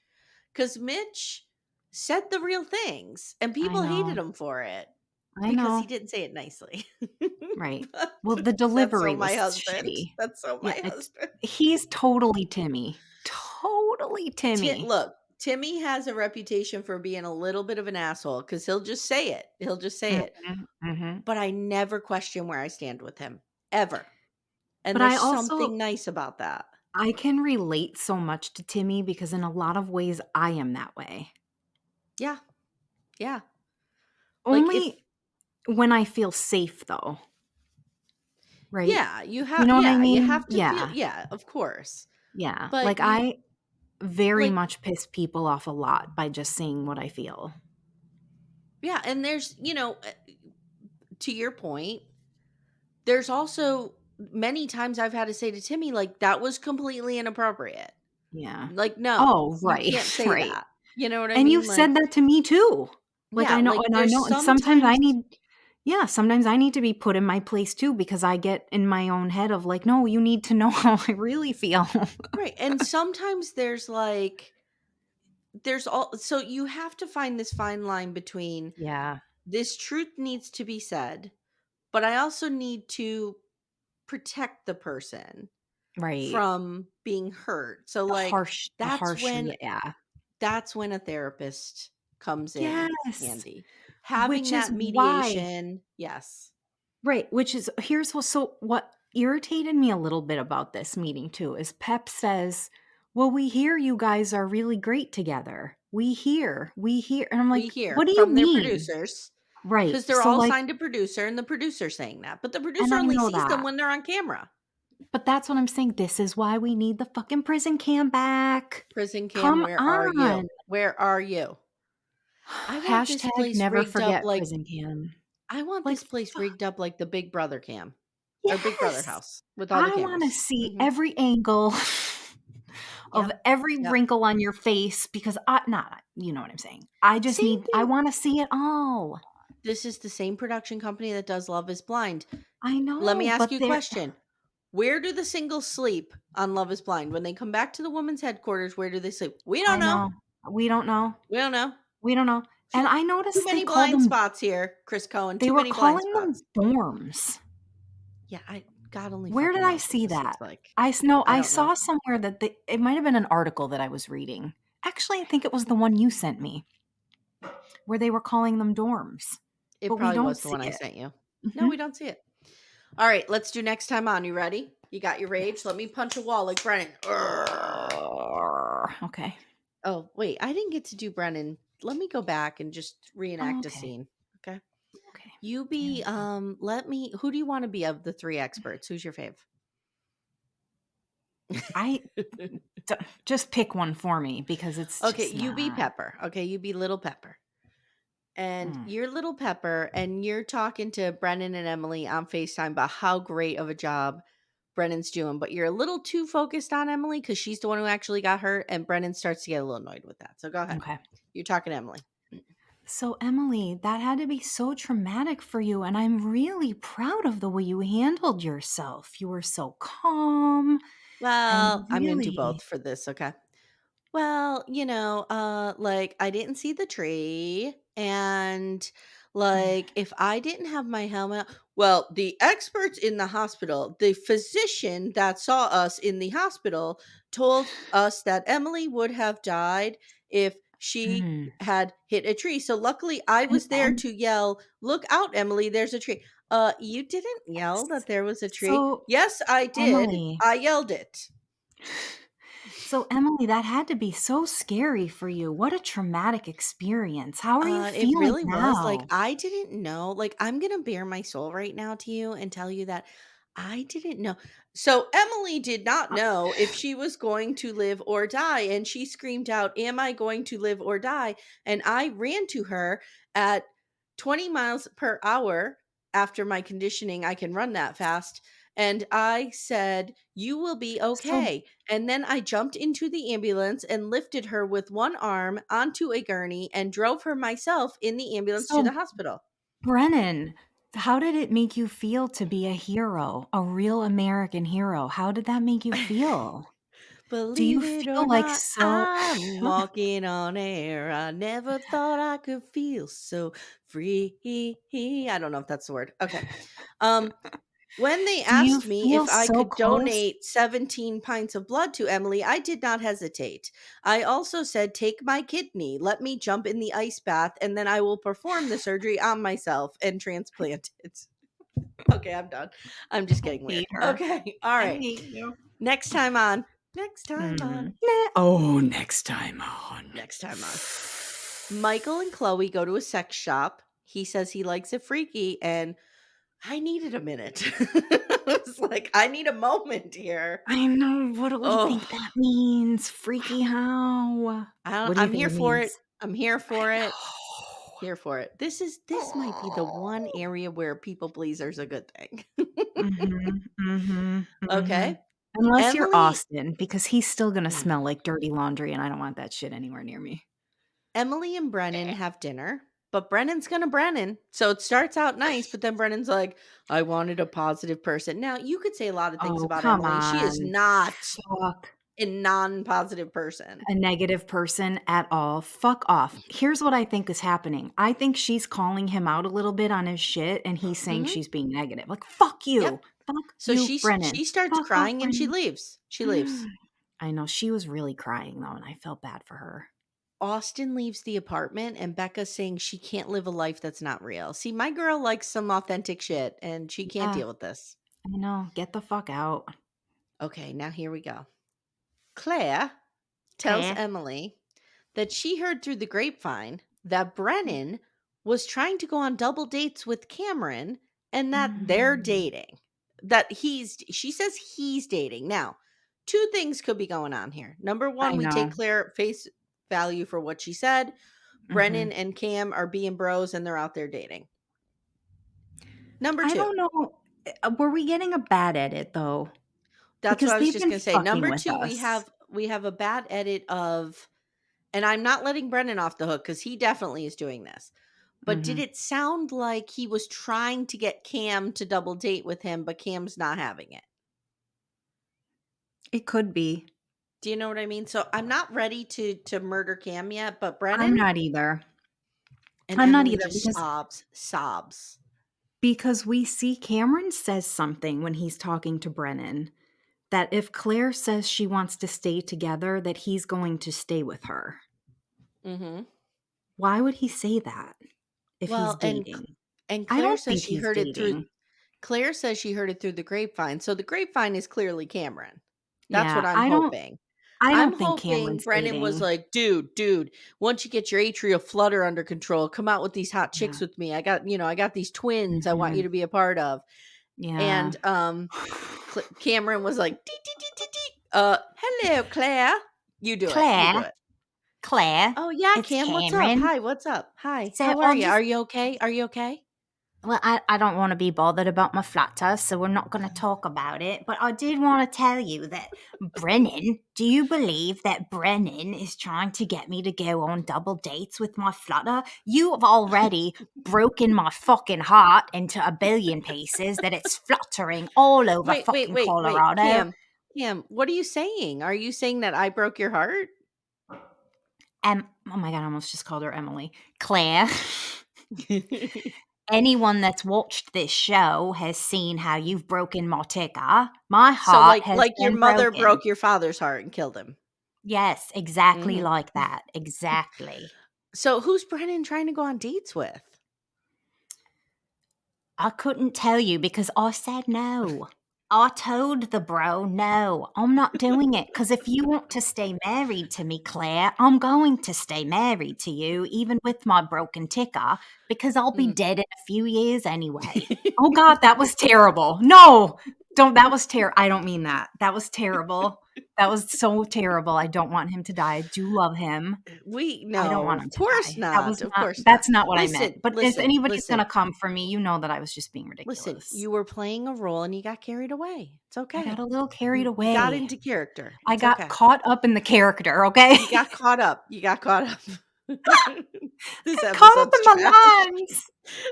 [SPEAKER 1] because Mitch said the real things and
[SPEAKER 2] I
[SPEAKER 1] people hated
[SPEAKER 2] know.
[SPEAKER 1] him for it
[SPEAKER 2] I
[SPEAKER 1] because he
[SPEAKER 2] know.
[SPEAKER 1] didn't say it nicely."
[SPEAKER 2] Right.
[SPEAKER 1] But
[SPEAKER 2] Well, the
[SPEAKER 1] that's so
[SPEAKER 2] delivery was
[SPEAKER 1] my husband.
[SPEAKER 2] shitty.
[SPEAKER 1] That's so
[SPEAKER 2] Yeah,
[SPEAKER 1] my
[SPEAKER 2] it's
[SPEAKER 1] husband.
[SPEAKER 2] he's totally Timmy. Totally Timmy.
[SPEAKER 1] Look, Timmy has a reputation for being a little bit of an asshole because he'll just say it. He'll just say it.
[SPEAKER 2] Mhm, mhm.
[SPEAKER 1] But I never question where I stand with him, ever. And
[SPEAKER 2] But I
[SPEAKER 1] there's
[SPEAKER 2] also
[SPEAKER 1] something nice about that.
[SPEAKER 2] I can relate so much to Timmy because in a lot of ways I am that way.
[SPEAKER 1] Yeah. Yeah. Like if
[SPEAKER 2] Only when I feel safe though, right?
[SPEAKER 1] yeah,
[SPEAKER 2] You know what I
[SPEAKER 1] you
[SPEAKER 2] mean?
[SPEAKER 1] have to feel,
[SPEAKER 2] Yeah.
[SPEAKER 1] yeah, of course.
[SPEAKER 2] Yeah.
[SPEAKER 1] But
[SPEAKER 2] Like
[SPEAKER 1] you
[SPEAKER 2] I very
[SPEAKER 1] like
[SPEAKER 2] much piss people off a lot by just saying what I feel.
[SPEAKER 1] yeah, and there's, to your point, there's also many times I've had to say to Timmy like that was completely inappropriate.
[SPEAKER 2] Yeah.
[SPEAKER 1] Like no,
[SPEAKER 2] Oh,
[SPEAKER 1] you
[SPEAKER 2] right,
[SPEAKER 1] can't say
[SPEAKER 2] right.
[SPEAKER 1] that. You know what I
[SPEAKER 2] And you've
[SPEAKER 1] mean? Like
[SPEAKER 2] said that to me too. Like
[SPEAKER 1] yeah, like
[SPEAKER 2] I
[SPEAKER 1] there's
[SPEAKER 2] know and sometimes I
[SPEAKER 1] sometimes
[SPEAKER 2] need yeah, sometimes I need to be put in my place too because I get in my own head of like, no, you need to know how I really feel.
[SPEAKER 1] right. And sometimes there's like there's all so you have to find this fine line between
[SPEAKER 2] Yeah.
[SPEAKER 1] this truth needs to be said, but I also need to protect the person
[SPEAKER 2] Right.
[SPEAKER 1] from being hurt. So
[SPEAKER 2] The
[SPEAKER 1] like
[SPEAKER 2] harsh yeah.
[SPEAKER 1] that's when a therapist comes in
[SPEAKER 2] Yes.
[SPEAKER 1] handy. Having
[SPEAKER 2] Which is
[SPEAKER 1] that
[SPEAKER 2] why
[SPEAKER 1] mediation, yes.
[SPEAKER 2] right, which is here's what irritated me a little bit about this meeting too is Pep says, "Well, we hear you guys are really great together. We hear." And I'm
[SPEAKER 1] We
[SPEAKER 2] like,
[SPEAKER 1] hear
[SPEAKER 2] "What do you
[SPEAKER 1] from their
[SPEAKER 2] mean?"
[SPEAKER 1] producers
[SPEAKER 2] Right.
[SPEAKER 1] because they're
[SPEAKER 2] So
[SPEAKER 1] all
[SPEAKER 2] like,
[SPEAKER 1] signed to producer and the producer saying that. But the
[SPEAKER 2] and
[SPEAKER 1] producer
[SPEAKER 2] I
[SPEAKER 1] only
[SPEAKER 2] know
[SPEAKER 1] sees them
[SPEAKER 2] that.
[SPEAKER 1] when they're on camera.
[SPEAKER 2] But that's what I'm saying. This is why we need the fucking prison cam back.
[SPEAKER 1] Prison cam,
[SPEAKER 2] Come
[SPEAKER 1] where are
[SPEAKER 2] on.
[SPEAKER 1] you? Where are you? I want this
[SPEAKER 2] Hashtag
[SPEAKER 1] place
[SPEAKER 2] never
[SPEAKER 1] rigged up
[SPEAKER 2] forget
[SPEAKER 1] like
[SPEAKER 2] prison cam.
[SPEAKER 1] I want
[SPEAKER 2] Like,
[SPEAKER 1] this place rigged up like the Big Brother cam or Big Brother
[SPEAKER 2] yes.
[SPEAKER 1] house with all the
[SPEAKER 2] I wanna
[SPEAKER 1] cameras.
[SPEAKER 2] see
[SPEAKER 1] Mhm.
[SPEAKER 2] every angle of
[SPEAKER 1] Yep.
[SPEAKER 2] every
[SPEAKER 1] Yep.
[SPEAKER 2] wrinkle on your face because not you know what I'm saying. I just
[SPEAKER 1] Same
[SPEAKER 2] I
[SPEAKER 1] thing.
[SPEAKER 2] wanna see it all.
[SPEAKER 1] This is the same production company that does Love is Blind.
[SPEAKER 2] I
[SPEAKER 1] Let me
[SPEAKER 2] know,
[SPEAKER 1] ask
[SPEAKER 2] but
[SPEAKER 1] you a question. Where do the singles sleep on Love is Blind? When they come back to the woman's headquarters, where do they sleep? We don't
[SPEAKER 2] I
[SPEAKER 1] know.
[SPEAKER 2] know. We don't know.
[SPEAKER 1] We don't know.
[SPEAKER 2] We don't know. And
[SPEAKER 1] Too,
[SPEAKER 2] I
[SPEAKER 1] too
[SPEAKER 2] noticed
[SPEAKER 1] many blind spots here, Chris Cohen.
[SPEAKER 2] they
[SPEAKER 1] Too
[SPEAKER 2] were
[SPEAKER 1] many blind
[SPEAKER 2] calling them
[SPEAKER 1] spots.
[SPEAKER 2] dorms.
[SPEAKER 1] Yeah, God only
[SPEAKER 2] Where did
[SPEAKER 1] fucking
[SPEAKER 2] I
[SPEAKER 1] knows what
[SPEAKER 2] see
[SPEAKER 1] this
[SPEAKER 2] that?
[SPEAKER 1] looks like. I
[SPEAKER 2] I
[SPEAKER 1] don't know.
[SPEAKER 2] saw somewhere that it might have been an article that I was reading. Actually, I think it was the one you sent me where they were calling them dorms,
[SPEAKER 1] It
[SPEAKER 2] but we
[SPEAKER 1] probably
[SPEAKER 2] don't
[SPEAKER 1] was the
[SPEAKER 2] see
[SPEAKER 1] one I
[SPEAKER 2] it.
[SPEAKER 1] sent you. No,
[SPEAKER 2] Mhm.
[SPEAKER 1] we don't see it. All right, let's do next time on. You ready? You got your rage?
[SPEAKER 2] Yes.
[SPEAKER 1] Let me punch a wall like Brennan. Urgh.
[SPEAKER 2] Okay.
[SPEAKER 1] Oh, wait, I didn't get to do Brennan. Let me go back and just
[SPEAKER 2] Oh,
[SPEAKER 1] reenact a
[SPEAKER 2] okay.
[SPEAKER 1] scene. Okay.
[SPEAKER 2] Okay.
[SPEAKER 1] You
[SPEAKER 2] Here
[SPEAKER 1] be
[SPEAKER 2] we go.
[SPEAKER 1] who do you want to be of the three experts? Who's your fave?
[SPEAKER 2] I just pick one for me because it's
[SPEAKER 1] Okay,
[SPEAKER 2] just
[SPEAKER 1] you be
[SPEAKER 2] not.
[SPEAKER 1] Pepper. Okay, you be little Pepper. And
[SPEAKER 2] Mm.
[SPEAKER 1] you're little Pepper and you're talking to Brennan and Emily on FaceTime about how great of a job Brennan's doing, but you're a little too focused on Emily because she's the one who actually got hurt, and Brennan starts to get a little annoyed with that. So go ahead.
[SPEAKER 2] Okay.
[SPEAKER 1] You're talking to Emily.
[SPEAKER 2] So, Emily, that had to be so traumatic for you, and I'm really proud of the way you handled yourself. You were so calm and
[SPEAKER 1] Well, I'm gonna do both
[SPEAKER 2] really.
[SPEAKER 1] for this, okay? Well, like I didn't see the tree and like if I didn't have my helmet, well, the experts in the hospital, the physician that saw us in the hospital told us that Emily would have died if she
[SPEAKER 2] Mm.
[SPEAKER 1] had hit a tree. So luckily I
[SPEAKER 2] And,
[SPEAKER 1] was there to yell, "Look out, Emily, there's a tree." You didn't yell that there was a tree.
[SPEAKER 2] so,
[SPEAKER 1] Yes, I did.
[SPEAKER 2] Emily,
[SPEAKER 1] I yelled it.
[SPEAKER 2] so Emily, that had to be so scary for you. What a traumatic experience. How are you
[SPEAKER 1] It
[SPEAKER 2] feeling
[SPEAKER 1] really was, like,
[SPEAKER 2] now?
[SPEAKER 1] I didn't know, like, I'm gonna bare my soul right now to you and tell you that I didn't know. So, Emily did not
[SPEAKER 2] Uh,
[SPEAKER 1] know if she was going to live or die, and she screamed out, "Am I going to live or die?" And I ran to her at 20 miles per hour. After my conditioning, I can run that fast, and I said, "You will be
[SPEAKER 2] So,
[SPEAKER 1] okay." And then I jumped into the ambulance and lifted her with one arm onto a gurney and drove her myself in the ambulance to the
[SPEAKER 2] so
[SPEAKER 1] hospital.
[SPEAKER 2] Brennan, how did it make you feel to be a hero, a real American hero? How did that make you feel? Do you
[SPEAKER 1] Believe it or
[SPEAKER 2] feel like
[SPEAKER 1] not,
[SPEAKER 2] so
[SPEAKER 1] I'm walking on air. I never thought I could feel so free. I don't know if that's the word. Okay. Um, When they
[SPEAKER 2] do you
[SPEAKER 1] asked me
[SPEAKER 2] feel
[SPEAKER 1] if I
[SPEAKER 2] so
[SPEAKER 1] could
[SPEAKER 2] close?
[SPEAKER 1] donate 17 pints of blood to Emily, I did not hesitate. I also said, "Take my kidney, let me jump in the ice bath, and then I will perform the surgery on myself and transplant it." Okay, I'm done. I'm just
[SPEAKER 2] I
[SPEAKER 1] getting weird.
[SPEAKER 2] hate her.
[SPEAKER 1] Okay, all
[SPEAKER 2] I
[SPEAKER 1] right.
[SPEAKER 2] hate you.
[SPEAKER 1] Next time on. Next time on.
[SPEAKER 2] Mm. Oh, next time on.
[SPEAKER 1] Next time on. Michael and Chloe go to a sex shop. He says he likes it freaky, and I needed a minute. I was like, I need a moment here.
[SPEAKER 2] I know. What do you
[SPEAKER 1] Oh,
[SPEAKER 2] think that means? Freaky how? What do you
[SPEAKER 1] I'm
[SPEAKER 2] think
[SPEAKER 1] here
[SPEAKER 2] it
[SPEAKER 1] for
[SPEAKER 2] means?
[SPEAKER 1] it. I'm here
[SPEAKER 2] I
[SPEAKER 1] for it.
[SPEAKER 2] know.
[SPEAKER 1] Here for it. This might be the one area where people pleaser's a good thing.
[SPEAKER 2] Mhm, mhm,
[SPEAKER 1] Okay.
[SPEAKER 2] mhm. Unless you're
[SPEAKER 1] Emily
[SPEAKER 2] Austin, because he's still gonna
[SPEAKER 1] mm,
[SPEAKER 2] smell like dirty laundry, and I don't want that shit anywhere near me.
[SPEAKER 1] Emily and Brennan have dinner, but Brennan's gonna Brennan. So it starts out nice, but then Brennan's like, "I wanted a positive person." Now, you could say a lot of things
[SPEAKER 2] Oh,
[SPEAKER 1] about
[SPEAKER 2] come
[SPEAKER 1] Emily. She is
[SPEAKER 2] on.
[SPEAKER 1] not
[SPEAKER 2] Fuck
[SPEAKER 1] a non-positive person.
[SPEAKER 2] a negative person at all. Fuck off. Here's what I think is happening. I think she's calling him out a little bit on his shit, and he's saying
[SPEAKER 1] Mhm.
[SPEAKER 2] she's being negative. Like, "Fuck
[SPEAKER 1] Yep.
[SPEAKER 2] you. Fuck
[SPEAKER 1] So
[SPEAKER 2] you, Brennan.
[SPEAKER 1] she starts
[SPEAKER 2] Fuck off,
[SPEAKER 1] crying and she
[SPEAKER 2] Brennan.
[SPEAKER 1] leaves. She leaves.
[SPEAKER 2] I know. She was really crying, though, and I felt bad for her.
[SPEAKER 1] Austin leaves the apartment and Becca's saying she can't live a life that's not real. See, my girl likes some authentic shit and she can't
[SPEAKER 2] Yeah,
[SPEAKER 1] deal with this.
[SPEAKER 2] I know. Get the fuck out.
[SPEAKER 1] Okay, now here we go. Claire tells
[SPEAKER 3] Claire.
[SPEAKER 1] Emily that she heard through the grapevine that Brennan was trying to go on double dates with Cameron and that they're dating. She says he's dating. Now, two things could be going on here. Number one,
[SPEAKER 2] I
[SPEAKER 1] we
[SPEAKER 2] know.
[SPEAKER 1] take Claire at face value for what she said. Brennan and Cam are being bros and they're out there dating. Number
[SPEAKER 2] I
[SPEAKER 1] two,
[SPEAKER 2] don't know. Were we getting a bad edit, though?
[SPEAKER 1] that's what
[SPEAKER 2] Because
[SPEAKER 1] I was
[SPEAKER 2] they've
[SPEAKER 1] just
[SPEAKER 2] been
[SPEAKER 1] gonna say.
[SPEAKER 2] fucking
[SPEAKER 1] Number
[SPEAKER 2] with
[SPEAKER 1] two,
[SPEAKER 2] us.
[SPEAKER 1] we have a bad edit of, and I'm not letting Brennan off the hook because he definitely is doing this. But did it sound like he was trying to get Cam to double date with him, but Cam's not having it?
[SPEAKER 2] It could be.
[SPEAKER 1] Do you know what I mean? So I'm not ready to murder Cam yet, but
[SPEAKER 2] I'm
[SPEAKER 1] Brennan
[SPEAKER 2] not either.
[SPEAKER 1] and
[SPEAKER 2] I'm not
[SPEAKER 1] Emily
[SPEAKER 2] either
[SPEAKER 1] just sobs.
[SPEAKER 2] because we see Cameron says something when he's talking to Brennan that if Claire says she wants to stay together, that he's going to stay with her.
[SPEAKER 1] Mm-hmm.
[SPEAKER 2] Why would he say that if he's
[SPEAKER 1] Well,
[SPEAKER 2] dating?
[SPEAKER 1] and
[SPEAKER 2] I
[SPEAKER 1] Claire
[SPEAKER 2] don't
[SPEAKER 1] says
[SPEAKER 2] think
[SPEAKER 1] she
[SPEAKER 2] he's
[SPEAKER 1] heard it through.
[SPEAKER 2] dating.
[SPEAKER 1] Claire says she heard it through the grapevine. So the grapevine is clearly Cameron. That's what
[SPEAKER 2] Yeah,
[SPEAKER 1] I'm hoping.
[SPEAKER 2] I
[SPEAKER 1] I'm
[SPEAKER 2] don't think
[SPEAKER 1] hoping
[SPEAKER 2] Cameron's
[SPEAKER 1] Brennan was
[SPEAKER 2] dating.
[SPEAKER 1] like, dude, once you get your atrial flutter under control, come out with these hot chicks
[SPEAKER 2] Yeah.
[SPEAKER 1] with me. I got these twins I want you
[SPEAKER 2] Mhm.
[SPEAKER 1] to be a part of.
[SPEAKER 2] Yeah.
[SPEAKER 1] And Cameron was like, dee, dee, dee, dee, dee. Hello, Claire. You do it. You do
[SPEAKER 3] Claire.
[SPEAKER 1] it.
[SPEAKER 3] Claire.
[SPEAKER 1] Oh yeah,
[SPEAKER 3] It's
[SPEAKER 1] Cam, what's up?
[SPEAKER 3] Cameron.
[SPEAKER 1] Hi, what's up? Hi.
[SPEAKER 3] So
[SPEAKER 1] How are
[SPEAKER 3] I've
[SPEAKER 1] you?
[SPEAKER 3] just
[SPEAKER 1] Are you okay? Are you okay?
[SPEAKER 3] Well, I don't want to be bothered about my flutter, so we're not going to talk about it. But I did want to tell you that Brennan, do you believe that Brennan is trying to get me to go on double dates with my flutter? You have already broken my fucking heart into a billion pieces that it's fluttering all over fucking
[SPEAKER 1] Wait.
[SPEAKER 3] Colorado.
[SPEAKER 1] Cam, what are you saying? Are you saying that I broke your heart?
[SPEAKER 3] Oh my God, I almost just called her Emily. Claire. Anyone that's watched this show has seen how you've broken my ticker. My
[SPEAKER 1] So
[SPEAKER 3] heart has
[SPEAKER 1] like your
[SPEAKER 3] been
[SPEAKER 1] mother
[SPEAKER 3] broken.
[SPEAKER 1] broke your father's heart and killed him.
[SPEAKER 3] Yes, exactly
[SPEAKER 1] Mhm.
[SPEAKER 3] like that. Exactly.
[SPEAKER 1] So who's Brennan trying to go on dates with?
[SPEAKER 3] I couldn't tell you because I said no. I told the bro, no, I'm not doing it. Because if you want to stay married to me, Claire, I'm going to stay married to you, even with my broken ticker, because I'll be dead in a few years anyway.
[SPEAKER 2] Oh God, that was terrible. No, that was terrible. I don't mean that. That was terrible. That was so terrible. I don't want him to die. I do love him. I don't
[SPEAKER 1] No,
[SPEAKER 2] want
[SPEAKER 1] of
[SPEAKER 2] him to
[SPEAKER 1] course
[SPEAKER 2] die. That was
[SPEAKER 1] not. Of
[SPEAKER 2] not
[SPEAKER 1] course not.
[SPEAKER 2] that's not what I
[SPEAKER 1] Listen,
[SPEAKER 2] meant. But if
[SPEAKER 1] listen,
[SPEAKER 2] anybody's
[SPEAKER 1] listen,
[SPEAKER 2] gonna come for me, you know that I was just being
[SPEAKER 1] listen.
[SPEAKER 2] ridiculous.
[SPEAKER 1] You were playing a role and you got carried away. It's
[SPEAKER 2] I got a
[SPEAKER 1] okay.
[SPEAKER 2] little carried
[SPEAKER 1] You got
[SPEAKER 2] away.
[SPEAKER 1] into character.
[SPEAKER 2] I
[SPEAKER 1] It's
[SPEAKER 2] got
[SPEAKER 1] okay.
[SPEAKER 2] caught up in the character, okay?
[SPEAKER 1] You got caught up. You got caught up. This
[SPEAKER 2] Caught up
[SPEAKER 1] episode's
[SPEAKER 2] in my
[SPEAKER 1] trash.
[SPEAKER 2] lines.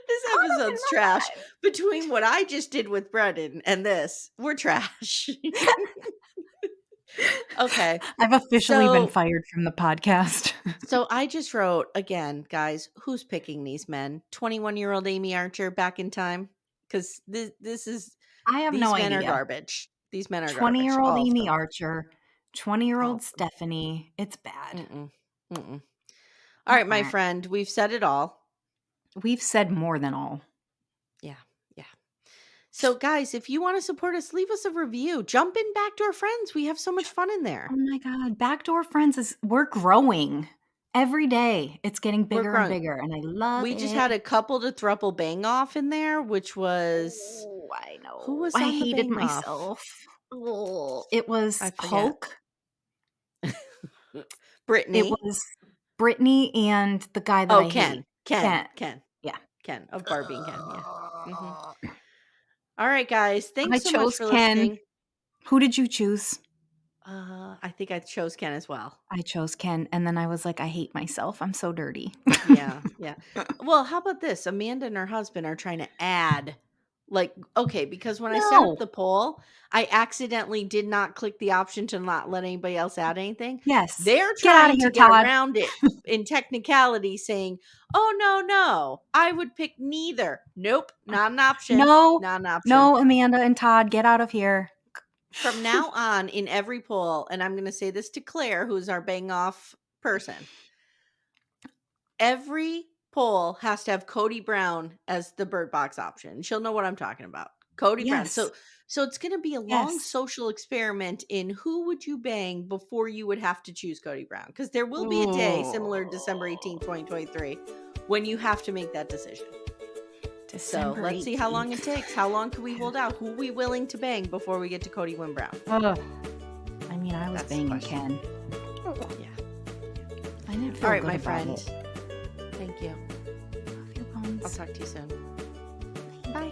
[SPEAKER 1] This
[SPEAKER 2] Caught up in
[SPEAKER 1] episode's
[SPEAKER 2] my
[SPEAKER 1] trash.
[SPEAKER 2] lines.
[SPEAKER 1] Between what I just did with Brennan and this, we're trash. Okay.
[SPEAKER 2] I've officially been
[SPEAKER 1] So
[SPEAKER 2] fired from the podcast.
[SPEAKER 1] so I just wrote again, guys, who's picking these men? 21-year-old Amy Archer back in time? Because this is
[SPEAKER 2] I have no
[SPEAKER 1] these men are
[SPEAKER 2] idea.
[SPEAKER 1] garbage. These men are garbage.
[SPEAKER 2] 20-year-old
[SPEAKER 1] All of
[SPEAKER 2] Amy
[SPEAKER 1] them.
[SPEAKER 2] Archer,
[SPEAKER 1] All
[SPEAKER 2] 20-year-old
[SPEAKER 1] of them.
[SPEAKER 2] Stephanie. It's bad.
[SPEAKER 1] All right, my friend, we've said it all.
[SPEAKER 2] We've said more than all.
[SPEAKER 1] Yeah. So, guys, if you want to support us, leave us a review. Jump in Backdoor Friends. We have so much fun in there.
[SPEAKER 2] Oh my God. Backdoor Friends we're growing. Every day it's getting
[SPEAKER 1] We're
[SPEAKER 2] bigger and
[SPEAKER 1] growing.
[SPEAKER 2] bigger, and I love
[SPEAKER 1] We
[SPEAKER 2] it.
[SPEAKER 1] just had a couple to thruple bang off in there, which was
[SPEAKER 2] Oh, I know.
[SPEAKER 1] who was
[SPEAKER 2] I
[SPEAKER 1] on the
[SPEAKER 2] hated
[SPEAKER 1] bang off?
[SPEAKER 2] myself. Oh, it was
[SPEAKER 1] I forget.
[SPEAKER 2] Hulk.
[SPEAKER 1] Brittany.
[SPEAKER 2] It was Brittany and the guy that I hate.
[SPEAKER 1] Ken.
[SPEAKER 2] Yeah.
[SPEAKER 1] Ken of Barbie and Ken. Yeah. All right, guys.
[SPEAKER 2] I
[SPEAKER 1] Thanks so much
[SPEAKER 2] chose
[SPEAKER 1] for
[SPEAKER 2] Ken.
[SPEAKER 1] listening.
[SPEAKER 2] Who did you choose?
[SPEAKER 1] I think I chose Ken as well.
[SPEAKER 2] I chose Ken, and then I was like, I hate myself. I'm so dirty.
[SPEAKER 1] Yeah. Well, how about this? Amanda and her husband are trying to add Like, okay, because when I set
[SPEAKER 2] No.
[SPEAKER 1] up the poll, I accidentally did not click the option to not let anybody else add anything.
[SPEAKER 2] Yes.
[SPEAKER 1] They're
[SPEAKER 2] Get out of
[SPEAKER 1] trying to
[SPEAKER 2] here,
[SPEAKER 1] get
[SPEAKER 2] Todd.
[SPEAKER 1] around it in technicality, saying, "Oh no, I would pick neither." Nope, not an option.
[SPEAKER 2] No,
[SPEAKER 1] Not an option.
[SPEAKER 2] no, Amanda and Todd, get out of here.
[SPEAKER 1] From now on, in every poll, and I'm going to say this to Claire, who's our bang off person, every poll has to have Cody Brown as the Bird Box option. She'll know what I'm talking about. Cody Brown.
[SPEAKER 2] Yes.
[SPEAKER 1] So it's going to be a long
[SPEAKER 2] Yes.
[SPEAKER 1] social experiment in who would you bang before you would have to choose Cody Brown, because there will be a day similar to December 18th, 2023, when you have to make that decision. So let's see how long it takes. How long can we hold out? Who are we willing to bang before we get to Cody Wynn Brown?
[SPEAKER 2] Ugh. I mean, I was
[SPEAKER 1] That's the
[SPEAKER 2] banging
[SPEAKER 1] question.
[SPEAKER 2] Ken.
[SPEAKER 1] Yeah.
[SPEAKER 2] I didn't feel
[SPEAKER 1] All right,
[SPEAKER 2] good
[SPEAKER 1] my
[SPEAKER 2] about
[SPEAKER 1] friend.
[SPEAKER 2] it.
[SPEAKER 1] Thank you.
[SPEAKER 2] Love you, Bones.
[SPEAKER 1] I'll talk to you soon. Bye.